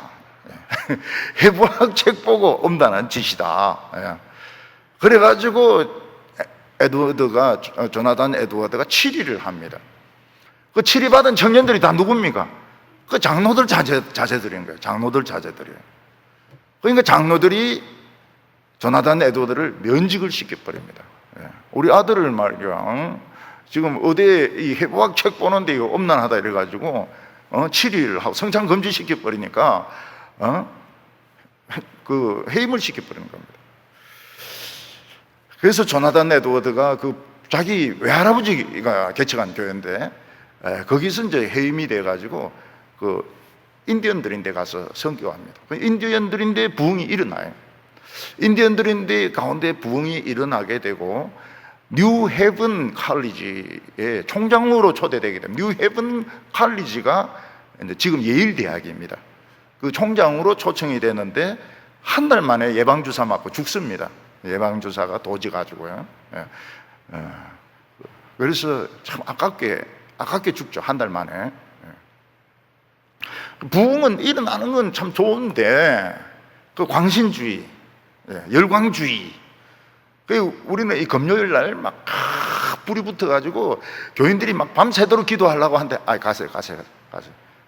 Speaker 1: 해부학 책 보고 엄난한 짓이다. 그래가지고 조나단 에드워드가 치리를 합니다. 그 치리받은 청년들이 다 누굽니까? 그 장로들 자제들인 거예요. 장로들 자제들이에요. 그러니까 장로들이 조나단 에드워드를 면직을 시켜버립니다. 우리 아들을 말이야, 지금 어디에 이 해부학 책 보는데 이거 엄난하다 이래가지고 치리를 하고 성찬 금지 시켜버리니까 그 해임을 시켜버리는 겁니다. 그래서 조나단 에드워드가 자기 외할아버지가 개척한 교회인데 거기서 이제 해임이 돼가지고 인디언들인데 가서 선교합니다. 인디언들인데 부흥이 일어나요. 인디언들인데 가운데 부흥이 일어나게 되고 뉴 헤븐 칼리지의 총장으로 초대되게 됩니다. 뉴 헤븐 칼리지가 지금 예일 대학입니다. 그 총장으로 초청이 되는데 한 달 만에 예방주사 맞고 죽습니다. 예방주사가 도지가지고요. 그래서 참 아깝게 죽죠. 한 달 만에. 부흥은 일어나는 건 참 좋은데 그 광신주의, 열광주의, 우리는 이 금요일 날 막 불이 붙어가지고 교인들이 막 밤새도록 기도하려고 하는데 가세요.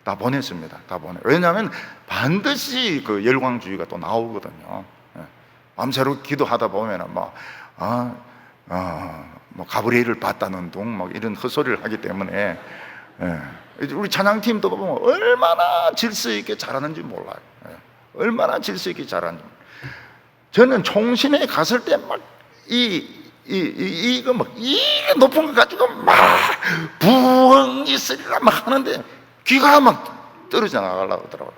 Speaker 1: 다 보냈습니다. 다 보내. 왜냐하면 반드시 그 열광주의가 또 나오거든요. 밤새도록 기도하다 보면은 뭐 가브리엘을 봤다는 둥 막 이런 헛소리를 하기 때문에 우리 찬양팀도 보면 얼마나 질서 있게 잘하는지 몰라요. 얼마나 질서 있게 잘하는지. 저는 총신에 갔을 때 막 이거 막 이게 높은 거 가지고 막 부흥 있으리라 막 하는데 귀가 막 떨어져 나가려고 하더라고요.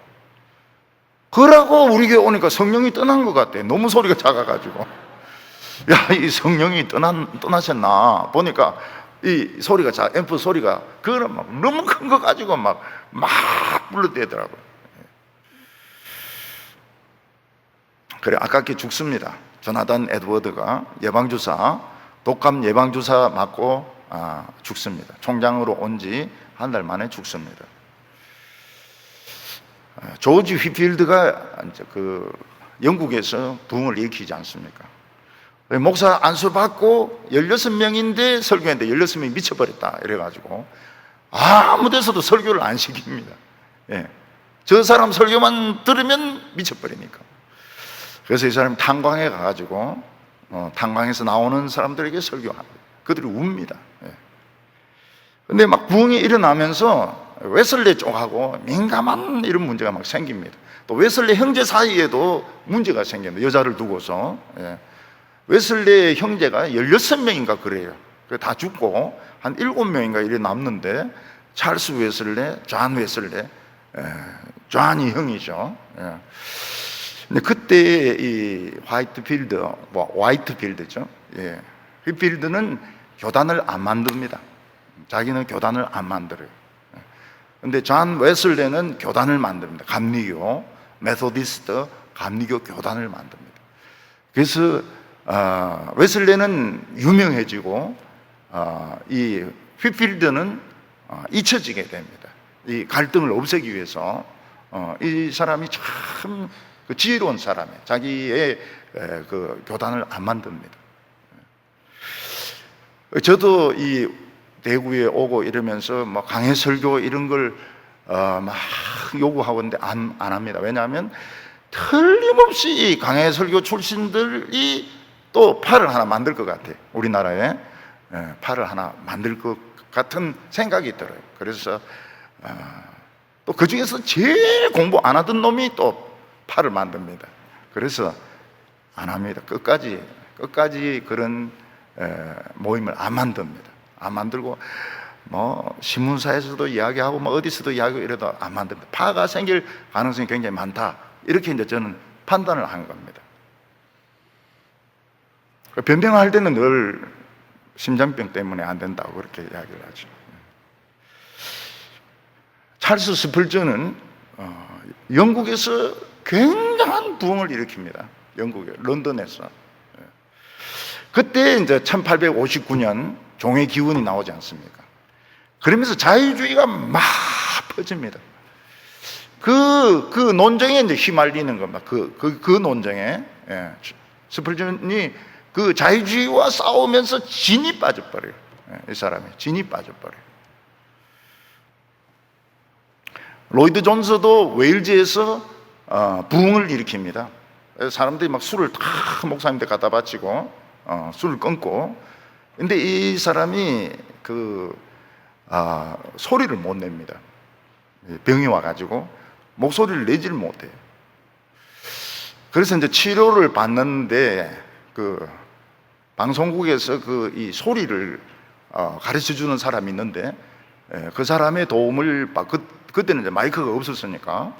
Speaker 1: 그러고 우리 교회 오니까 성령이 떠난 것 같아. 너무 소리가 작아가지고. 야, 이 성령이 떠나셨나 보니까 이 소리가 앰프 소리가 그거는 막 너무 큰 거 가지고 막 불러대더라고요. 그래 아깝게 죽습니다. 조나단 에드워드가 독감 예방주사 맞고 죽습니다. 총장으로 온 지 한 달 만에 죽습니다. 조지 휘필드가 영국에서 부흥을 일으키지 않습니까? 목사 안수 받고 16명인데 설교했는데 16명이 미쳐버렸다 이래가지고 아무 데서도 설교를 안 시킵니다. 저 사람 설교만 들으면 미쳐버리니까. 그래서 이 사람이 탄광에 가가지고 탄광에서 나오는 사람들에게 설교합니다. 그들이 웁니다. 근데 막 부흥이 일어나면서 웨슬리 쪽하고 민감한 이런 문제가 막 생깁니다. 또 웨슬리 형제 사이에도 문제가 생깁니다. 여자를 두고서. 웨슬리의 형제가 16명인가 그래요. 다 죽고 한 7명인가 이래 남는데 찰스 웨슬리, 존 웨슬리, 존이 형이죠. 근데 그때 이 화이트필드죠. 휘필드는 교단을 안 만듭니다. 자기는 교단을 안 만들어요. 근데 존 웨슬리는 교단을 만듭니다. 감리교, 메소디스트, 감리교 교단을 만듭니다. 그래서 웨슬리는 유명해지고 이 휘필드는 잊혀지게 됩니다. 이 갈등을 없애기 위해서 이 사람이 참 지혜로운 사람이에요. 자기의 그 교단을 안 만듭니다. 저도 이 대구에 오고 이러면서 뭐 강해 설교 이런 걸 막 요구하고 있는데 안 합니다. 왜냐하면 틀림없이 강해 설교 출신들이 또 파를 하나 만들 것 같아요. 우리나라에 파를 하나 만들 것 같은 생각이 들어요. 그래서 또 그 중에서 제일 공부 안 하던 놈이 또 파를 만듭니다. 그래서 안 합니다. 끝까지 그런 모임을 안 만듭니다. 안 만들고 뭐 신문사에서도 이야기하고 뭐 어디서도 이야기하고 이래도 안 만듭니다. 파가 생길 가능성이 굉장히 많다. 이렇게 이제 저는 판단을 한 겁니다. 변명할 때는 늘 심장병 때문에 안 된다고 그렇게 이야기를 하죠. 찰스 스펄전은 영국에서 굉장한 부흥을 일으킵니다. 영국에, 런던에서. 그때 이제 1859년 종의 기운이 나오지 않습니까? 그러면서 자유주의가 막 퍼집니다. 그 논쟁에 이제 휘말리는 겁니다. 그 논쟁에. 스펄전이 그 자유주의와 싸우면서 진이 빠져버려요. 이 사람이 진이 빠져버려요. 로이드 존스도 웨일즈에서 부흥을 일으킵니다. 사람들이 막 술을 다 목사님한테 갖다 바치고 술을 끊고, 근데 이 사람이 소리를 못 냅니다. 병이 와가지고 목소리를 내지를 못해요. 그래서 이제 치료를 받는데 방송국에서 이 소리를 가르쳐 주는 사람이 있는데, 그 사람의 도움을 그때는 이제 마이크가 없었으니까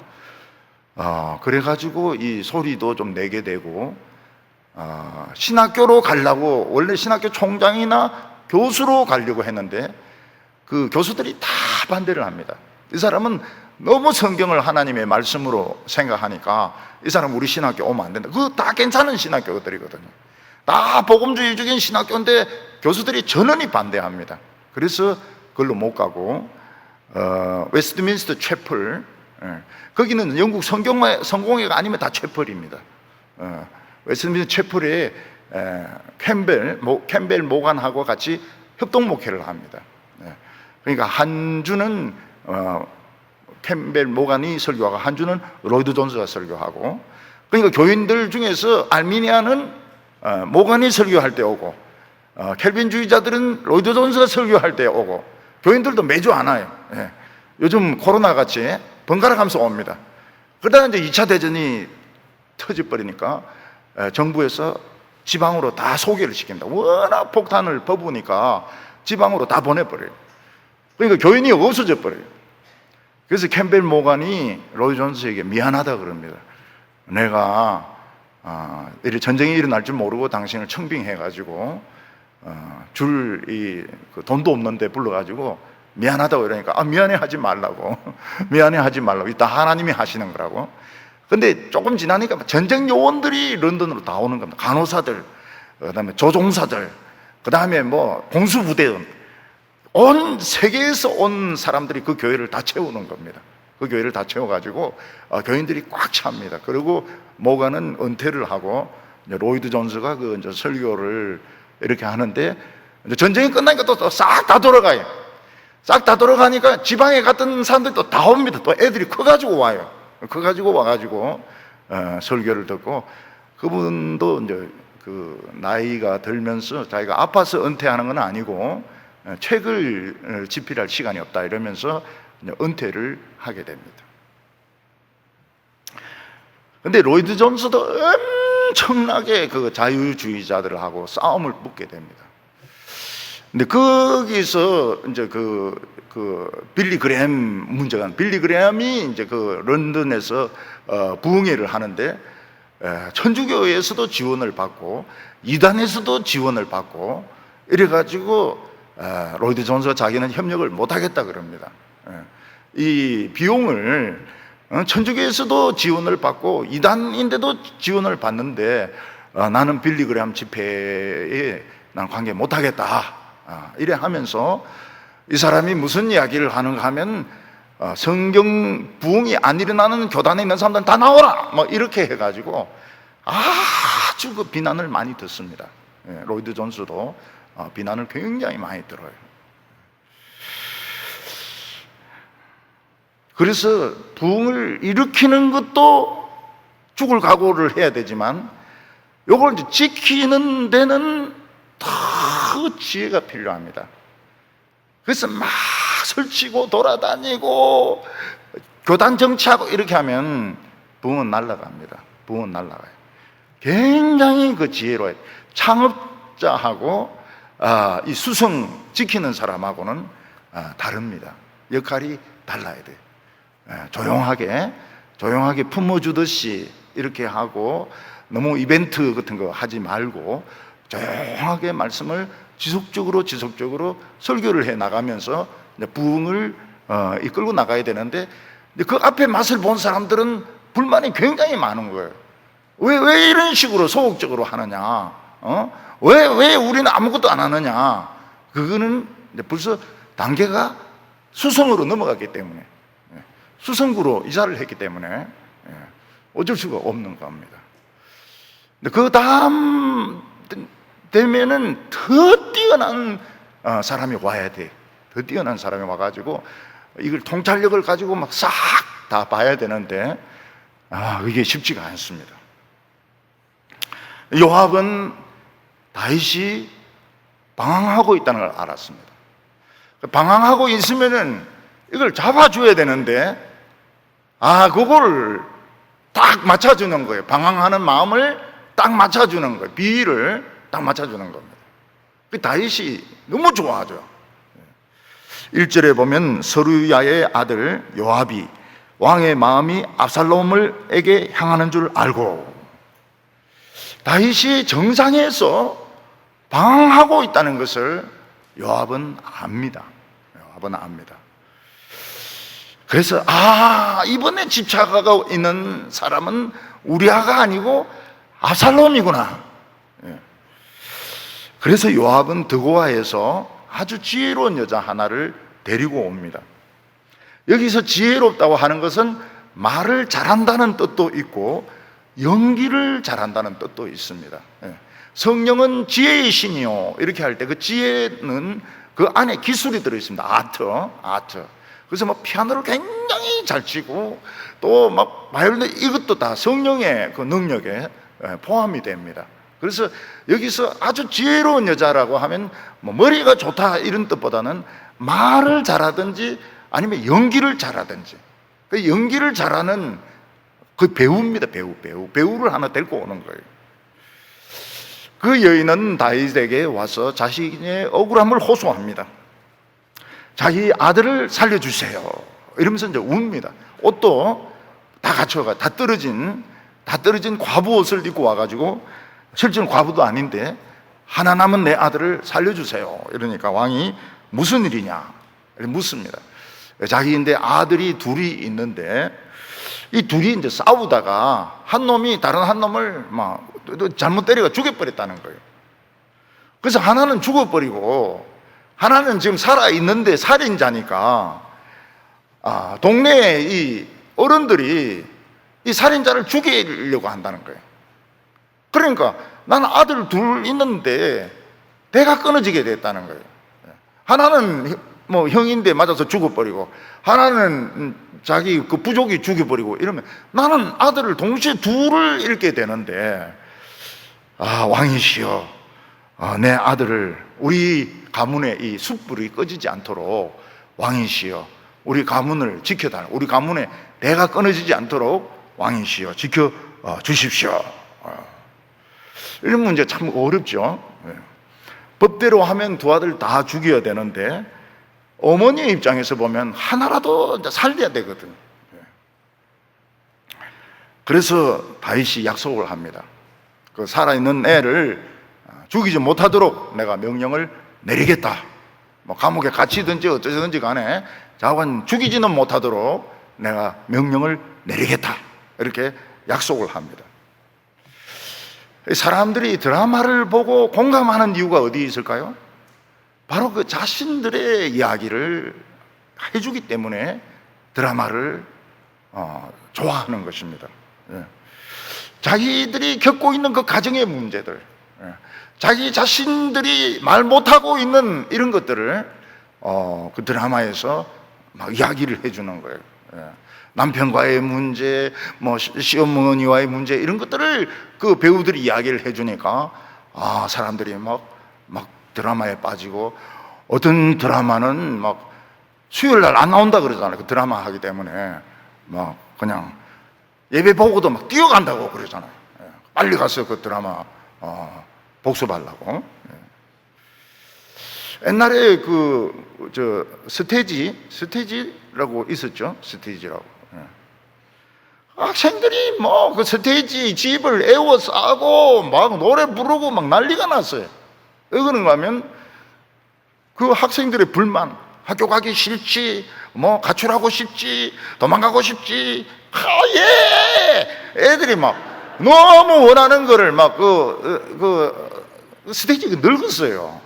Speaker 1: 그래가지고 이 소리도 좀 내게 되고, 신학교로 가려고, 원래 신학교 총장이나 교수로 가려고 했는데 그 교수들이 다 반대를 합니다. 이 사람은 너무 성경을 하나님의 말씀으로 생각하니까 이 사람 우리 신학교 오면 안 된다. 그거 다 괜찮은 신학교들이거든요. 다 복음주의적인 신학교인데 교수들이 전원이 반대합니다. 그래서 그걸로 못 가고 웨스트민스터 채플, 거기는 영국 성공회가 아니면 다 채플입니다. 웨스트민스터 채플에 캠벨 모간하고 같이 협동 목회를 합니다. 그러니까 한 주는 캠벨 모간이 설교하고 한 주는 로이드 존스가 설교하고, 그러니까 교인들 중에서 알미니아는 모간이 설교할 때 오고, 켈빈주의자들은 로이드 존스가 설교할 때 오고, 교인들도 매주 안 와요. 요즘 코로나 같이 번갈아 가면서 옵니다. 그러다가 이제 2차 대전이 터져버리니까 정부에서 지방으로 다 소개를 시킵니다. 워낙 폭탄을 퍼부으니까 지방으로 다 보내버려요. 그러니까 교인이 없어져 버려요. 그래서 캠벨 모간이 로이 존스에게 미안하다 그럽니다. 내가 전쟁이 일어날 줄 모르고 당신을 청빙해가지고 돈도 없는데 불러가지고 미안하다고 이러니까 미안해하지 말라고 미안해하지 말라고, 이따 하나님이 하시는 거라고. 근데 조금 지나니까 전쟁 요원들이 런던으로 다 오는 겁니다. 간호사들, 그다음에 조종사들, 그다음에 뭐 공수부대원, 온 세계에서 온 사람들이 그 교회를 다 채우는 겁니다. 그 교회를 다 채워가지고 교인들이 꽉 찹니다. 그리고 모간은 은퇴를 하고 로이드 존스가 이제 설교를 이렇게 하는데, 이제 전쟁이 끝나니까 또 싹 다 돌아가요. 싹 다 돌아가니까 지방에 갔던 사람들이 또 다 옵니다. 또 애들이 커가지고 와요. 커가지고 와가지고 설교를 듣고, 그분도 이제 나이가 들면서 자기가 아파서 은퇴하는 건 아니고 책을 집필할 시간이 없다 이러면서 은퇴를 하게 됩니다. 근데 로이드 존스도 엄청나게 자유주의자들하고 싸움을 붙게 됩니다. 근데 거기서 이제 빌리 그레함 문제가, 빌리 그레함이 이제 런던에서 부흥회를 하는데 천주교에서도 지원을 받고 이단에서도 지원을 받고 이래가지고 로이드 존스가 자기는 협력을 못하겠다 그럽니다. 이 비용을 천주교에서도 지원을 받고 이단인데도 지원을 받는데 나는 빌리 그레함 집회에 난 관계 못하겠다 이래 하면서, 이 사람이 무슨 이야기를 하는가 하면 성경 부흥이 안 일어나는 교단에 있는 사람들은 다 나오라 뭐 이렇게 해가지고 아주 비난을 많이 듣습니다. 로이드 존스도 비난을 굉장히 많이 들어요. 그래서 부흥을 일으키는 것도 죽을 각오를 해야 되지만, 이걸 이제 지키는 데는 더 지혜가 필요합니다. 그래서 막 설치고 돌아다니고 교단 정치하고 이렇게 하면 붕은 날아갑니다. 붕은 날아가요. 굉장히 그 지혜로워요. 창업자하고 이 수성 지키는 사람하고는 다릅니다. 역할이 달라야 돼요. 조용하게 품어주듯이 이렇게 하고 너무 이벤트 같은 거 하지 말고 조용하게 말씀을 지속적으로 설교를 해 나가면서 부흥을 이끌고 나가야 되는데, 그 앞에 맛을 본 사람들은 불만이 굉장히 많은 거예요. 왜 이런 식으로 소극적으로 하느냐? 왜 우리는 아무것도 안 하느냐? 그거는 벌써 단계가 수성으로 넘어갔기 때문에, 수성구로 이사를 했기 때문에 어쩔 수가 없는 겁니다. 그 다음 되면은 더 뛰어난 사람이 와야 돼. 더 뛰어난 사람이 와가지고 이걸 통찰력을 가지고 막 싹 다 봐야 되는데 이게 쉽지가 않습니다. 요압은 다윗이 방황하고 있다는 걸 알았습니다. 방황하고 있으면은 이걸 잡아줘야 되는데 그걸 딱 맞춰주는 거예요. 방황하는 마음을 딱 맞춰주는 거예요. 비위를 딱 맞춰주는 겁니다. 그 다윗이 너무 좋아하죠. 1절에 보면 서루야의 아들 요압이 왕의 마음이 압살롬에게 향하는 줄 알고, 다윗이 정상에서 방황하고 있다는 것을 요압은 압니다. 그래서 이번에 집착하고 있는 사람은 우리아가 아니고 압살롬이구나. 그래서 요압은 드고아에서 아주 지혜로운 여자 하나를 데리고 옵니다. 여기서 지혜롭다고 하는 것은 말을 잘한다는 뜻도 있고 연기를 잘한다는 뜻도 있습니다. 성령은 지혜의 신이요, 이렇게 할 때 그 지혜는 그 안에 기술이 들어있습니다. 아트. 그래서 막 피아노를 굉장히 잘 치고 또 막 바이올린, 이것도 다 성령의 그 능력에 포함이 됩니다. 그래서 여기서 아주 지혜로운 여자라고 하면 머리가 좋다 이런 뜻보다는 말을 잘하든지 아니면 연기를 잘하든지, 그 연기를 잘하는 그 배우입니다. 배우를 하나 데리고 오는 거예요. 그 여인은 다윗에게 와서 자신의 억울함을 호소합니다. 자기 아들을 살려주세요 이러면서 이제 웁니다. 옷도 다 갖춰가, 다 떨어진 과부 옷을 입고 와가지고, 실제는 과부도 아닌데 하나 남은 내 아들을 살려주세요 이러니까 왕이 무슨 일이냐 묻습니다. 자기인데 아들이 둘이 있는데 이 둘이 이제 싸우다가 한 놈이 다른 한 놈을 막 잘못 때려가 죽여버렸다는 거예요. 그래서 하나는 죽어버리고 하나는 지금 살아있는데 살인자니까 동네에 이 어른들이 이 살인자를 죽이려고 한다는 거예요. 그러니까 나는 아들 둘 있는데 대가 끊어지게 됐다는 거예요. 하나는 뭐 형인데 맞아서 죽어버리고 하나는 자기 그 부족이 죽여버리고 이러면 나는 아들을 동시에 둘을 잃게 되는데, 왕이시여, 내 아들을, 우리 가문의 이 숯불이 꺼지지 않도록 왕이시여 우리 가문을 지켜달라, 우리 가문에 대가 끊어지지 않도록 왕이시여 지켜 주십시오. 이런 문제 참 어렵죠. 법대로 하면 두 아들 다 죽여야 되는데 어머니의 입장에서 보면 하나라도 이제 살려야 되거든. 그래서 다윗이 약속을 합니다. 그 살아있는 애를 죽이지 못하도록 내가 명령을 내리겠다. 뭐 감옥에 갇히든지 어쩌든지 간에 자관 죽이지는 못하도록 내가 명령을 내리겠다. 이렇게 약속을 합니다. 사람들이 드라마를 보고 공감하는 이유가 어디 있을까요? 바로 그 자신들의 이야기를 해주기 때문에 드라마를 좋아하는 것입니다. 자기들이 겪고 있는 그 가정의 문제들, 자기 자신들이 말 못하고 있는 이런 것들을 그 드라마에서 막 이야기를 해주는 거예요. 남편과의 문제, 뭐 시어머니와의 문제, 이런 것들을 그 배우들이 이야기를 해주니까 사람들이 막 드라마에 빠지고 어떤 드라마는 막 수요일 날 안 나온다 그러잖아요. 그 드라마 하기 때문에 막 그냥 예배 보고도 막 뛰어간다고 그러잖아요. 빨리 가서 그 드라마 복습하려고. 옛날에 스테이지라고 있었죠. 스테이지라고. 학생들이 뭐 그 스테이지 집을 에워싸고 막 노래 부르고 막 난리가 났어요. 왜 그런가 하면 그 학생들의 불만, 학교 가기 싫지, 뭐 가출하고 싶지, 도망가고 싶지, 애들이 막 너무 원하는 거를 막 스테이지가 늙었어요.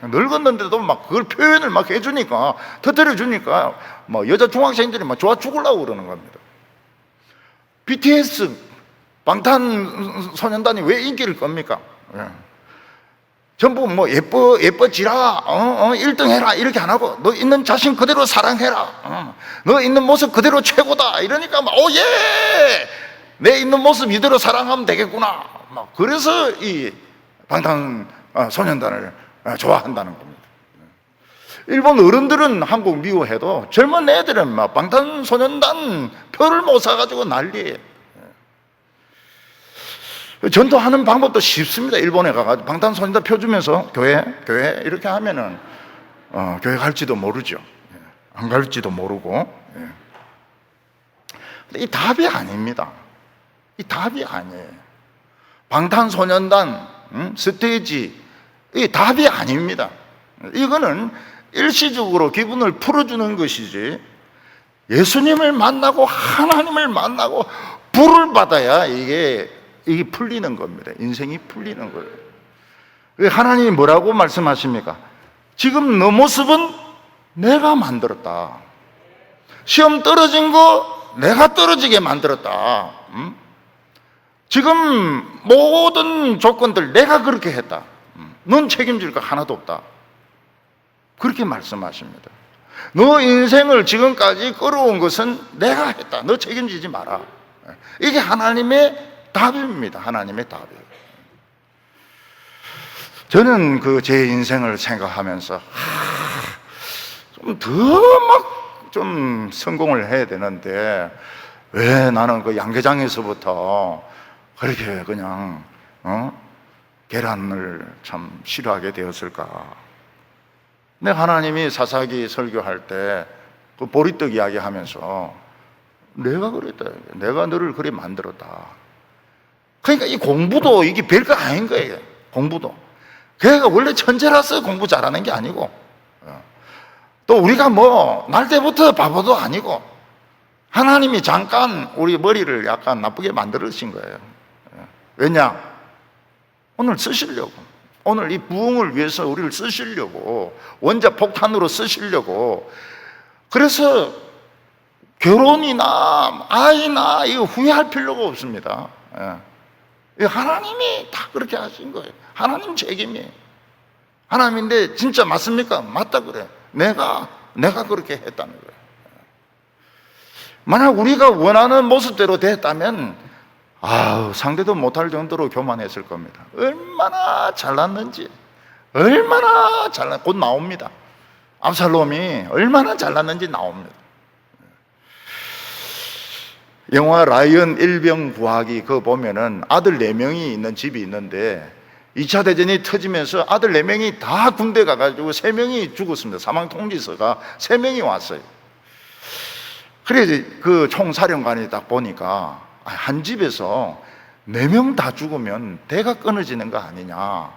Speaker 1: 늙었는데도 막 그걸 표현을 막 해주니까, 터뜨려주니까 뭐 여자 중학생들이 막 좋아 죽으려고 그러는 겁니다. BTS, 방탄소년단이 왜 인기를 겁니까? 전부 뭐 예뻐지라, 1등 해라 이렇게 안 하고, 너 있는 자신 그대로 사랑해라, 너 있는 모습 그대로 최고다 이러니까 막 내 있는 모습 이대로 사랑하면 되겠구나. 막 그래서 이 방탄소년단을 좋아한다는 겁니다. 일본 어른들은 한국 미워해도 젊은 애들은 막 방탄소년단 표를 못 사가지고 난리예요. 전도하는 방법도 쉽습니다. 일본에 가가지고 방탄소년단 표 주면서 교회 이렇게 하면은 교회 갈지도 모르죠. 안 갈지도 모르고. 근데 이 답이 아닙니다. 이 답이 아니에요. 방탄소년단 스테이지 이 답이 아닙니다. 이거는 일시적으로 기분을 풀어주는 것이지, 예수님을 만나고 하나님을 만나고 불을 받아야 이게 풀리는 겁니다. 인생이 풀리는 거예요. 하나님이 뭐라고 말씀하십니까? 지금 너 모습은 내가 만들었다. 시험 떨어진 거 내가 떨어지게 만들었다. 지금 모든 조건들 내가 그렇게 했다. 넌 책임질 거 하나도 없다. 그렇게 말씀하십니다. 너 인생을 지금까지 끌어온 것은 내가 했다. 너 책임지지 마라. 이게 하나님의 답입니다. 하나님의 답이에요. 저는 제 인생을 생각하면서 좀 더 좀 성공을 해야 되는데 왜 나는 그 양계장에서부터 그렇게 그냥 계란을 참 싫어하게 되었을까? 근데 하나님이 사사기 설교할 때 그 보리떡 이야기 하면서 내가 그랬다. 내가 너를 그래 만들었다. 그러니까 이 공부도 이게 별거 아닌 거예요. 공부도. 걔가 원래 천재라서 공부 잘하는 게 아니고, 또 우리가 뭐 날 때부터 바보도 아니고, 하나님이 잠깐 우리 머리를 약간 나쁘게 만들으신 거예요. 왜냐? 오늘 쓰시려고. 오늘 이 부흥을 위해서 우리를 쓰시려고, 원자 폭탄으로 쓰시려고. 그래서 결혼이나 아이나 이거 후회할 필요가 없습니다. 하나님이 다 그렇게 하신 거예요. 하나님 책임이에요. 하나님인데 진짜 맞습니까? 맞다 그래. 내가 그렇게 했다는 거예요. 만약 우리가 원하는 모습대로 됐다면 상대도 못할 정도로 교만했을 겁니다. 얼마나 잘났는지, 곧 나옵니다. 압살롬이 얼마나 잘났는지 나옵니다. 영화 라이언 일병 구하기 그거 보면은 아들 4명이 있는 집이 있는데 2차 대전이 터지면서 아들 4명이 다 군대 가가지고 3명이 죽었습니다. 사망 통지서가 3명이 왔어요. 그래서 그 총사령관이 딱 보니까 한 집에서 4명 다 죽으면 대가 끊어지는 거 아니냐.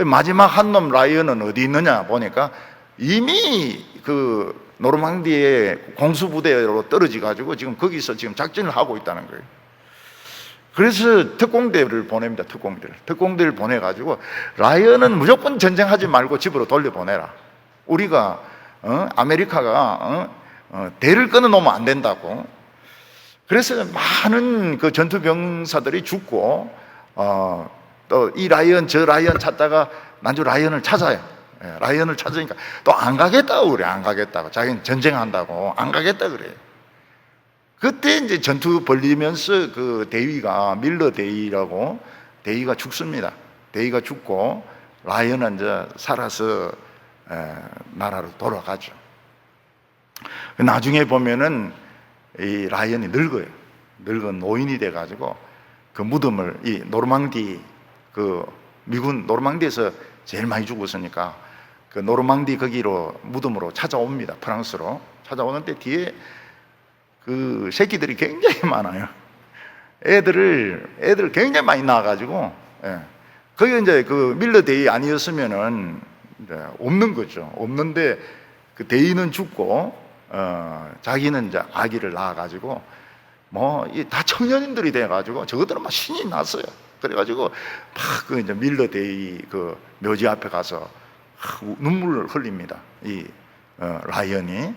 Speaker 1: 마지막 한 놈 라이언은 어디 있느냐 보니까 이미 그 노르망디의 공수부대로 떨어져 가지고 지금 거기서 지금 작전을 하고 있다는 거예요. 그래서 특공대를 보냅니다. 특공대를 보내가지고 라이언은 무조건 전쟁하지 말고 집으로 돌려보내라. 우리가 아메리카가 대를 끊어놓으면 안 된다고. 그래서 많은 그 전투병사들이 죽고 또 이 라이언 저 라이언 찾다가 난주 라이언을 찾아요. 라이언을 찾으니까 또 안 가겠다고 그래. 안 가겠다고. 자기는 전쟁한다고 안 가겠다 그래요. 그때 이제 전투 벌리면서 그 대위가 밀러 대위라고 대위가 죽습니다. 대위가 죽고 라이언은 이제 살아서 나라로 돌아가죠. 나중에 보면은 이 라이언이 늙어요. 늙은 노인이 돼가지고 그 무덤을, 이 노르망디, 그 미군 노르망디에서 제일 많이 죽었으니까 그 노르망디 거기로 무덤으로 찾아옵니다. 프랑스로 찾아오는데 뒤에 그 새끼들이 굉장히 많아요. 애들 굉장히 많이 낳아가지고, 거기 이제 그 밀러데이 아니었으면은 이제 없는 거죠. 없는데 그 대인은 죽고, 자기는 이제 아기를 낳아가지고, 다 청년인들이 돼가지고 저것들은 막 신이 났어요. 그래가지고 막 그 이제 밀러데이 그 묘지 앞에 가서 눈물을 흘립니다. 이 라이언이.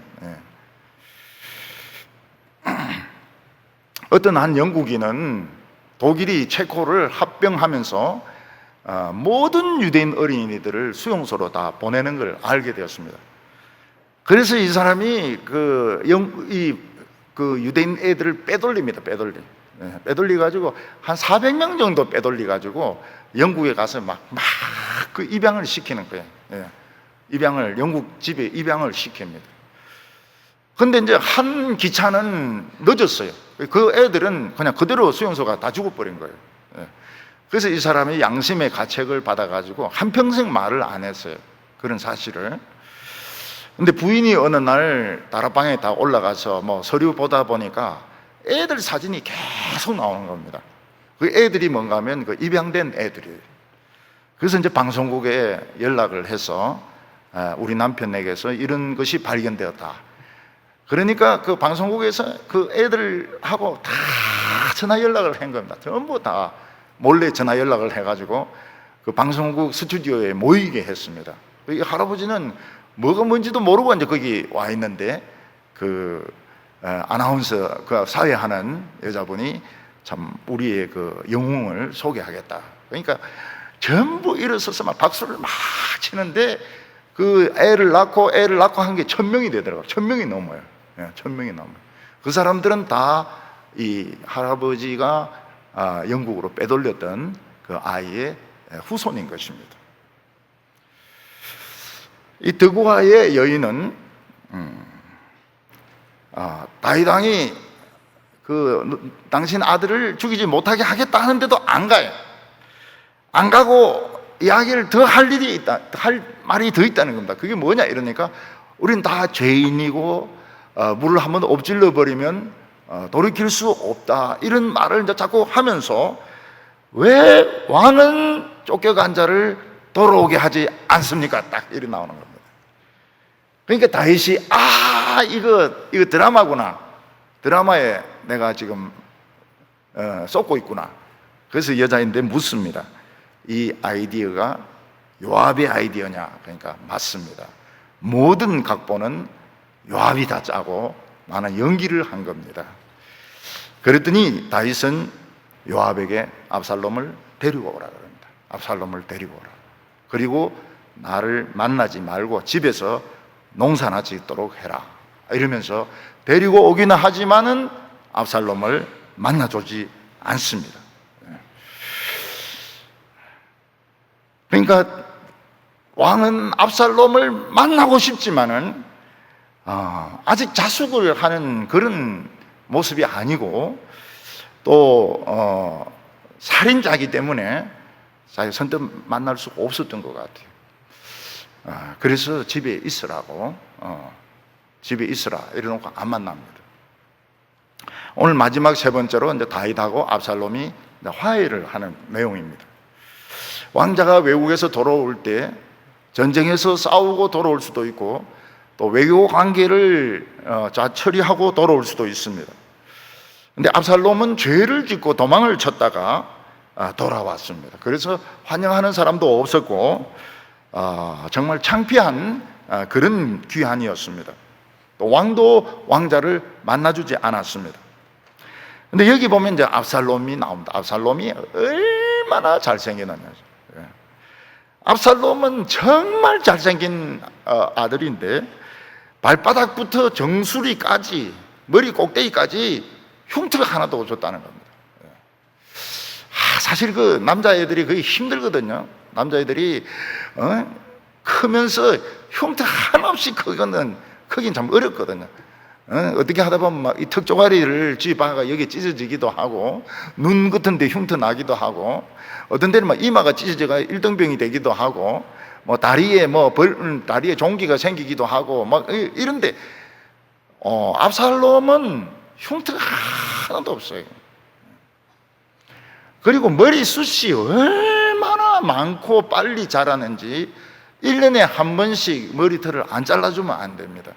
Speaker 1: 어떤 한 영국인은 독일이 체코를 합병하면서 모든 유대인 어린이들을 수용소로 다 보내는 걸 알게 되었습니다. 그래서 이 사람이 그 유대인 애들을 빼돌립니다. 빼돌려가지고 한 400명 정도 빼돌려가지고 영국에 가서 막 그 입양을 시키는 거예요. 영국 집에 입양을 시킵니다. 근데 이제 한 기차는 늦었어요. 그 애들은 그냥 그대로 수용소가 다 죽어버린 거예요. 그래서 이 사람이 양심의 가책을 받아가지고 한평생 말을 안 했어요. 그런 사실을. 근데 부인이 어느 날 다락방에 다 올라가서 서류 보다 보니까 애들 사진이 계속 나오는 겁니다. 그 애들이 뭔가 하면 그 입양된 애들이에요. 그래서 이제 방송국에 연락을 해서 우리 남편에게서 이런 것이 발견되었다. 그러니까 그 방송국에서 그 애들하고 다 전화 연락을 한 겁니다. 전부 다 몰래 전화 연락을 해가지고 그 방송국 스튜디오에 모이게 했습니다. 이 할아버지는 뭐가 뭔지도 모르고 이제 거기 와 있는데 그 아나운서 그 사회하는 여자분이 참 우리의 그 영웅을 소개하겠다. 그러니까 전부 일어서서 막 박수를 막 치는데 그 애를 낳고 한 게 1000명이 되더라고요. 1000명이 넘어요. 1000명이 넘어요. 그 사람들은 다 이 할아버지가 영국으로 빼돌렸던 그 아이의 후손인 것입니다. 이 드고아의 여인은 다윗 그 당신 아들을 죽이지 못하게 하겠다 하는데도 안 가요. 안 가고 이야기를 더 할 일이 있다, 할 말이 더 있다는 겁니다. 그게 뭐냐 이러니까 우린 다 죄인이고 물을 한번 엎질러 버리면 돌이킬 수 없다, 이런 말을 이제 자꾸 하면서 왜 왕은 쫓겨간 자를 돌아오게 하지 않습니까? 딱 이렇게 나오는 겁니다. 그러니까 다윗이 이거 드라마구나, 드라마에 내가 지금 쏟고 있구나. 그래서 여자인데 묻습니다. 이 아이디어가 요압의 아이디어냐? 그러니까 맞습니다. 모든 각본은 요압이 다 짜고 나는 연기를 한 겁니다. 그랬더니 다윗은 요압에게 압살롬을 데리고 오라 그럽니다. 압살롬을 데리고 오라. 그리고 나를 만나지 말고 집에서 농사나 짓도록 해라. 이러면서 데리고 오기는 하지만은 압살롬을 만나주지 않습니다. 그러니까 왕은 압살롬을 만나고 싶지만은 아직 자숙을 하는 그런 모습이 아니고 또 살인자이기 때문에 자기 선뜻 만날 수가 없었던 것 같아요. 그래서 집에 있으라고 집에 있으라 이래놓고 안 만납니다. 오늘 마지막 세 번째로 이제 다윗하고 압살롬이 화해를 하는 내용입니다. 왕자가 외국에서 돌아올 때 전쟁에서 싸우고 돌아올 수도 있고 또 외교 관계를 처리하고 돌아올 수도 있습니다. 근데 압살롬은 죄를 짓고 도망을 쳤다가 돌아왔습니다. 그래서 환영하는 사람도 없었고 정말 창피한 그런 귀환이었습니다. 또 왕도 왕자를 만나주지 않았습니다. 근데 여기 보면 이제 압살롬이 나옵니다. 압살롬이 얼마나 잘생겼느냐. 압살롬은 정말 잘생긴 아들인데 발바닥부터 정수리까지 머리 꼭대기까지 흉터가 하나도 없었다는 겁니다. 사실 그 남자애들이 거의 힘들거든요. 남자애들이 크면서 흉터 하나 없이 크긴 참 어렵거든요. 어떻게 하다 보면 막 이 턱조가리를 쥐박아가 여기 찢어지기도 하고, 눈 같은 데 흉터 나기도 하고, 어떤 데는 막 이마가 찢어져가 일등병이 되기도 하고, 뭐 다리에 다리에 종기가 생기기도 하고, 막 이런데, 압살롬은 흉터가 하나도 없어요. 그리고 머리숱이 얼마나 많고 빨리 자라는지 1년에 한 번씩 머리털을 안 잘라주면 안 됩니다.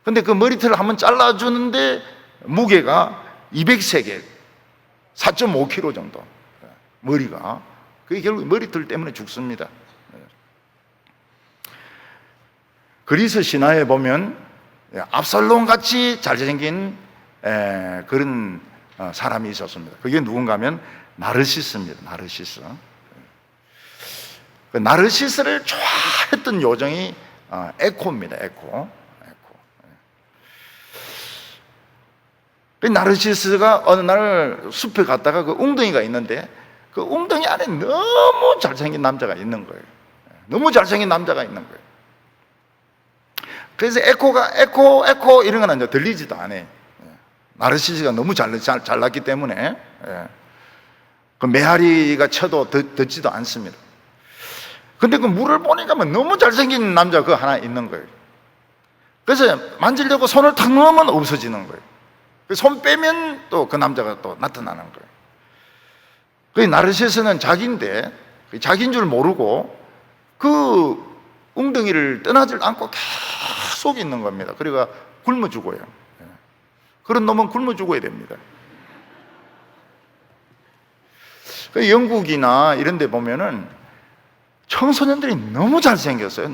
Speaker 1: 근데 그 머리털을 한번 잘라주는데 무게가 200세겔, 4.5kg 정도. 머리가. 그게 결국 머리털 때문에 죽습니다. 그리스 신화에 보면 압살롬 같이 잘생긴 그런 사람이 있었습니다. 그게 누군가 하면 나르시스입니다. 나르시스. 그 나르시스를 좋아했던 요정이 에코입니다. 에코. 그 나르시스가 어느 날 숲에 갔다가 그 웅덩이가 있는데 그 웅덩이 안에 너무 잘생긴 남자가 있는 거예요. 너무 잘생긴 남자가 있는 거예요. 그래서 에코가 에코 이런 건 이제 들리지도 않아요. 나르시스가 너무 잘났기 때문에 그 메아리가 쳐도 듣지도 않습니다. 근데 그 물을 보니까 너무 잘생긴 남자가 그 하나 있는 거예요. 그래서 만지려고 손을 탁 넣으면 없어지는 거예요. 손 빼면 또 그 남자가 또 나타나는 거예요. 그 나르시스는 자기인데 자기인 줄 모르고 그 웅덩이를 떠나질 않고 계속 있는 겁니다. 그러니까 굶어 죽어요. 그런 놈은 굶어 죽어야 됩니다. 그 영국이나 이런 데 보면은 청소년들이 너무 잘생겼어요.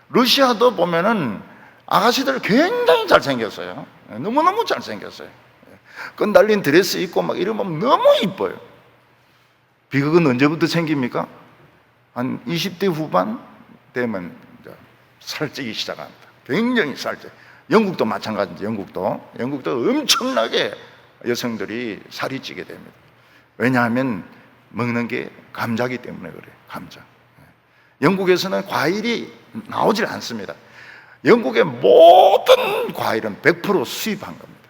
Speaker 1: 러시아도 보면은 아가씨들 굉장히 잘생겼어요. 너무너무 잘생겼어요. 끈달린 드레스 입고 막 이러면 너무 이뻐요. 비극은 언제부터 생깁니까? 한 20대 후반 되면 살찌기 시작합니다. 굉장히 살쪄. 영국도 마찬가지입니다. 영국도 엄청나게 여성들이 살이 찌게 됩니다. 왜냐하면 먹는 게 감자기 때문에 그래요. 감자. 영국에서는 과일이 나오질 않습니다. 영국의 모든 과일은 100% 수입한 겁니다.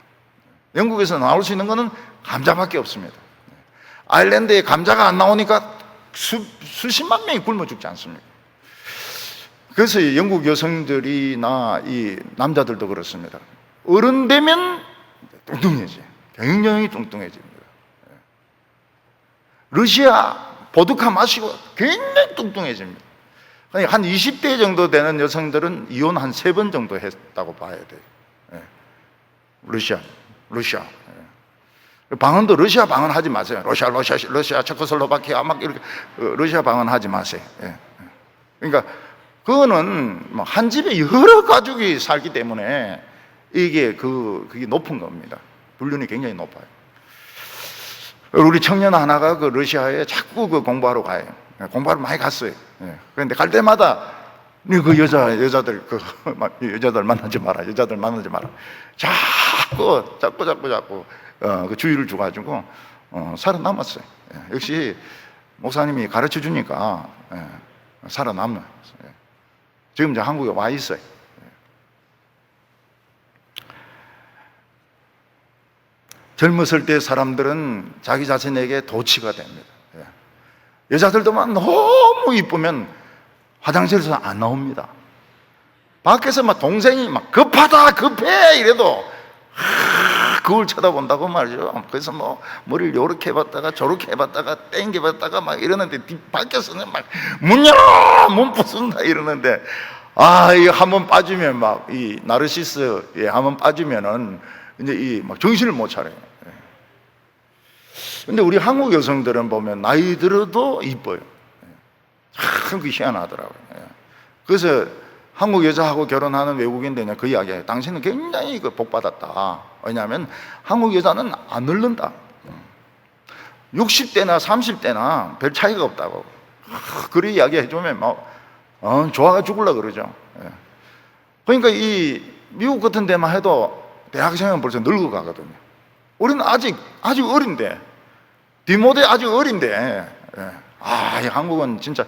Speaker 1: 영국에서 나올 수 있는 것은 감자밖에 없습니다. 아일랜드에 감자가 안 나오니까 수십만 명이 굶어 죽지 않습니까? 그래서 영국 여성들이나 이 남자들도 그렇습니다. 어른 되면 뚱뚱해져요. 굉장히 뚱뚱해집니다. 러시아 보드카 마시고 굉장히 뚱뚱해집니다. 한 20대 정도 되는 여성들은 이혼 한 3번 정도 했다고 봐야 돼요. 러시아. 방언도 러시아 방언 하지 마세요. 러시아, 체코슬로바키아 막 이렇게 러시아 방언 하지 마세요. 그러니까 그거는 한 집에 여러 가족이 살기 때문에 이게 그게 높은 겁니다. 분륜이 굉장히 높아요. 우리 청년 하나가 그 러시아에 자꾸 그 공부하러 가요. 공부하러 많이 갔어요. 그런데 갈 때마다 그 여자들 만나지 마라. 자꾸 그 주의를 줘가지고 살아남았어요. 역시 목사님이 가르쳐 주니까 살아남아요. 지금 이제 한국에 와 있어요. 젊었을 때 사람들은 자기 자신에게 도취가 됩니다. 여자들도만 너무 이쁘면 화장실에서 안 나옵니다. 밖에서 막 동생이 막 급해 이래도 그걸 쳐다본다고 말이죠. 그래서 뭐 머리를 요렇게 해봤다가 저렇게 해봤다가 땡겨봤다가 막 이러는데 밖에서는 막 문 열어! 문 부순다 이러는데 이거 한번 빠지면 막 이 나르시스에 한번 빠지면은 이제 이 막 정신을 못 차려요. 근데 우리 한국 여성들은 보면 나이 들어도 이뻐요. 참 그 희한하더라고요. 그래서 한국 여자하고 결혼하는 외국인들은 그 이야기예요. 당신은 굉장히 복 받았다. 왜냐하면 한국 여자는 안 늙는다. 60대나 30대나 별 차이가 없다고. 그런 이야기 해주면 좋아가 죽으려고 그러죠. 그러니까 이 미국 같은 데만 해도 대학생은 벌써 늙어가거든요. 우리는 아직 어린데, 디모데 아직 어린데, 이 한국은 진짜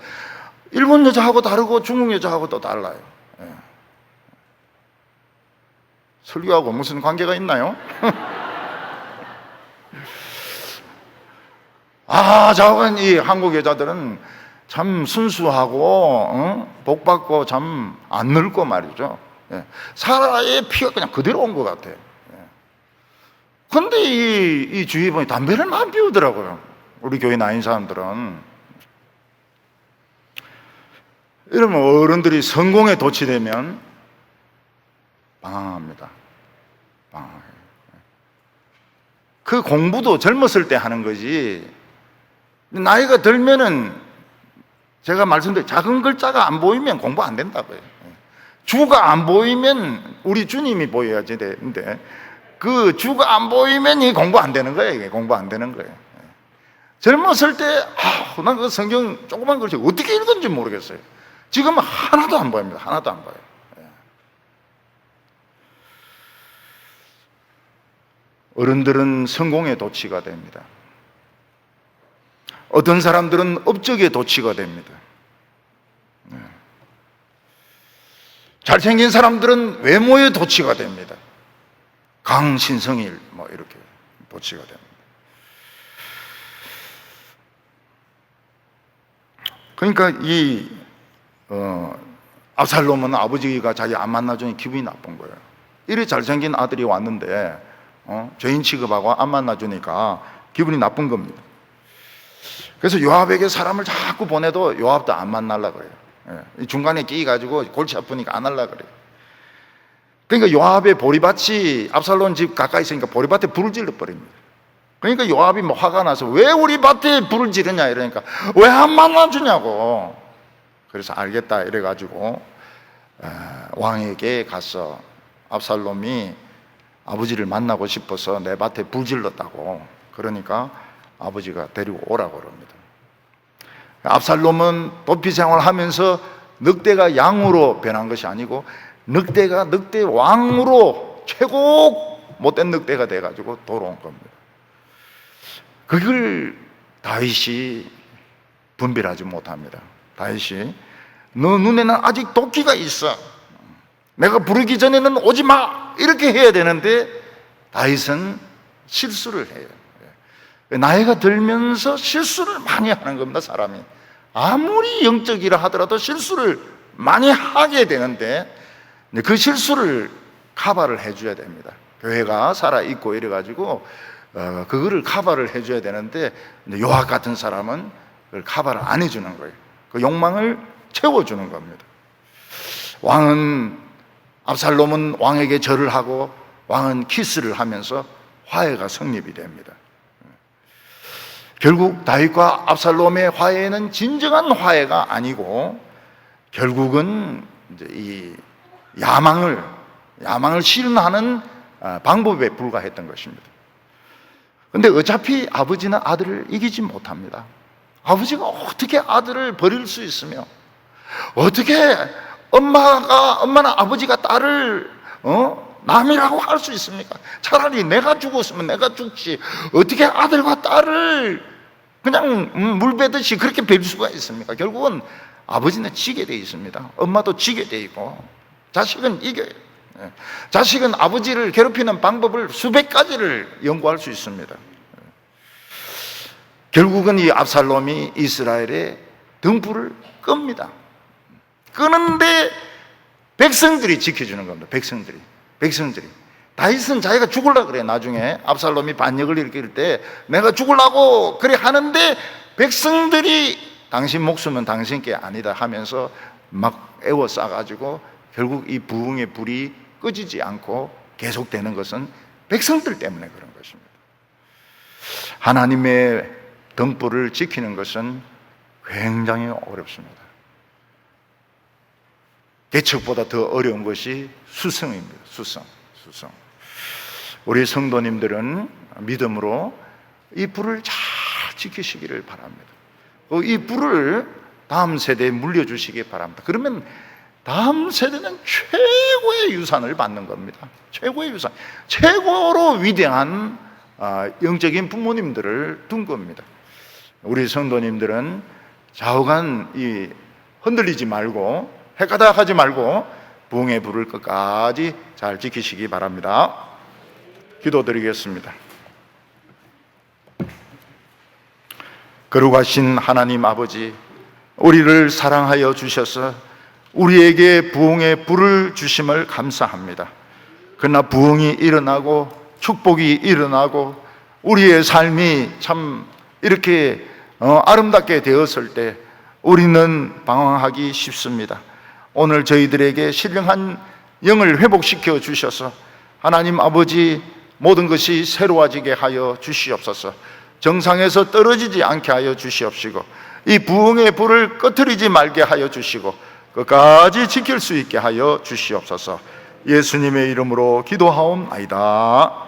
Speaker 1: 일본 여자하고 다르고 중국 여자하고 또 달라요. 예. 설교하고 무슨 관계가 있나요? 자오간 이 한국 여자들은 참 순수하고 복받고 참 안 늙고 말이죠. 예. 사라의 피가 그냥 그대로 온 것 같아요. 그런데 이 주위 보니 담배를 많이 피우더라고요. 우리 교회 나인 사람들은. 이러면 어른들이 성공에 도취되면 방황합니다. 방황해요. 그 공부도 젊었을 때 하는 거지, 나이가 들면은 제가 말씀드린 작은 글자가 안 보이면 공부 안 된다고요. 주가 안 보이면 우리 주님이 보여야지 되는데, 그 주가 안 보이면 이 공부 안 되는 거예요. 이게 공부 안 되는 거예요. 젊었을 때, 난 그 성경 조그만 글씨 어떻게 읽은지 모르겠어요. 지금은 하나도 안 보입니다. 하나도 안 보여요. 어른들은 성공의 도취가 됩니다. 어떤 사람들은 업적의 도취가 됩니다. 잘생긴 사람들은 외모의 도취가 됩니다. 강신성일 이렇게 도취가 됩니다. 그러니까 이 압살롬은 아버지가 자기 안 만나주니 기분이 나쁜 거예요. 이래 잘생긴 아들이 왔는데 죄인 취급하고 안 만나주니까 기분이 나쁜 겁니다. 그래서 요압에게 사람을 자꾸 보내도 요압도 안 만나려고 그래요. 중간에 끼가지고 골치 아프니까 안 하려고 그래요. 그러니까 요압의 보리밭이 압살롬 집 가까이 있으니까 보리밭에 불을 질러버립니다. 그러니까 요압이 화가 나서 왜 우리 밭에 불을 지르냐 이러니까 왜 안 만나주냐고. 그래서 알겠다 이래가지고 왕에게 가서 압살롬이 아버지를 만나고 싶어서 내 밭에 불 질렀다고. 그러니까 아버지가 데리고 오라고 그럽니다. 압살롬은 도피 생활하면서 늑대가 양으로 변한 것이 아니고 늑대가 늑대 왕으로 최고 못된 늑대가 돼가지고 돌아온 겁니다. 그걸 다윗이 분별하지 못합니다. 다윗이 너 눈에는 아직 도끼가 있어. 내가 부르기 전에는 오지 마. 이렇게 해야 되는데 다윗은 실수를 해요. 나이가 들면서 실수를 많이 하는 겁니다. 사람이 아무리 영적이라 하더라도 실수를 많이 하게 되는데 그 실수를 커버를 해줘야 됩니다. 교회가 살아있고 이래가지고 그거를 커버를 해줘야 되는데 요압 같은 사람은 그걸 커버를 안 해주는 거예요. 그 욕망을 채워주는 겁니다. 압살롬은 왕에게 절을 하고 왕은 키스를 하면서 화해가 성립이 됩니다. 결국 다윗과 압살롬의 화해는 진정한 화해가 아니고 결국은 이제 이 야망을 실현하는 방법에 불과했던 것입니다. 그런데 어차피 아버지는 아들을 이기지 못합니다. 아버지가 어떻게 아들을 버릴 수 있으며, 어떻게 엄마나 아버지가 딸을 남이라고 할 수 있습니까? 차라리 내가 죽었으면 내가 죽지 어떻게 아들과 딸을 그냥 물 베듯이 그렇게 뵐 수가 있습니까? 결국은 아버지는 지게 돼 있습니다. 엄마도 지게 돼 있고 자식은 이겨요. 자식은 아버지를 괴롭히는 방법을 수백 가지를 연구할 수 있습니다. 결국은 이 압살롬이 이스라엘의 등불을 끕니다. 끄는데 백성들이 지켜주는 겁니다. 백성들이 다윗은 자기가 죽으려고 그래. 나중에 압살롬이 반역을 일으킬 때 내가 죽으려고 그래 하는데 백성들이 당신 목숨은 당신께 아니다 하면서 막 애워싸가지고 결국 이 부흥의 불이 꺼지지 않고 계속되는 것은 백성들 때문에 그런 것입니다. 하나님의 등불을 지키는 것은 굉장히 어렵습니다. 개척보다 더 어려운 것이 수성입니다. 수성. 우리 성도님들은 믿음으로 이 불을 잘 지키시기를 바랍니다. 이 불을 다음 세대에 물려주시기 바랍니다. 그러면 다음 세대는 최고의 유산을 받는 겁니다. 최고의 유산, 최고로 위대한 영적인 부모님들을 둔 겁니다. 우리 성도님들은 좌우간 이 흔들리지 말고 헷가닥 하지 말고 부흥의 불을 끝까지 잘 지키시기 바랍니다. 기도드리겠습니다. 거룩하신 하나님 아버지, 우리를 사랑하여 주셔서 우리에게 부흥의 불을 주심을 감사합니다. 그러나 부흥이 일어나고 축복이 일어나고 우리의 삶이 참 이렇게 아름답게 되었을 때 우리는 방황하기 쉽습니다. 오늘 저희들에게 신령한 영을 회복시켜 주셔서 하나님 아버지, 모든 것이 새로워지게 하여 주시옵소서. 정상에서 떨어지지 않게 하여 주시옵시고 이 부흥의 불을 꺼트리지 말게 하여 주시고 끝까지 지킬 수 있게 하여 주시옵소서. 예수님의 이름으로 기도하옵나이다.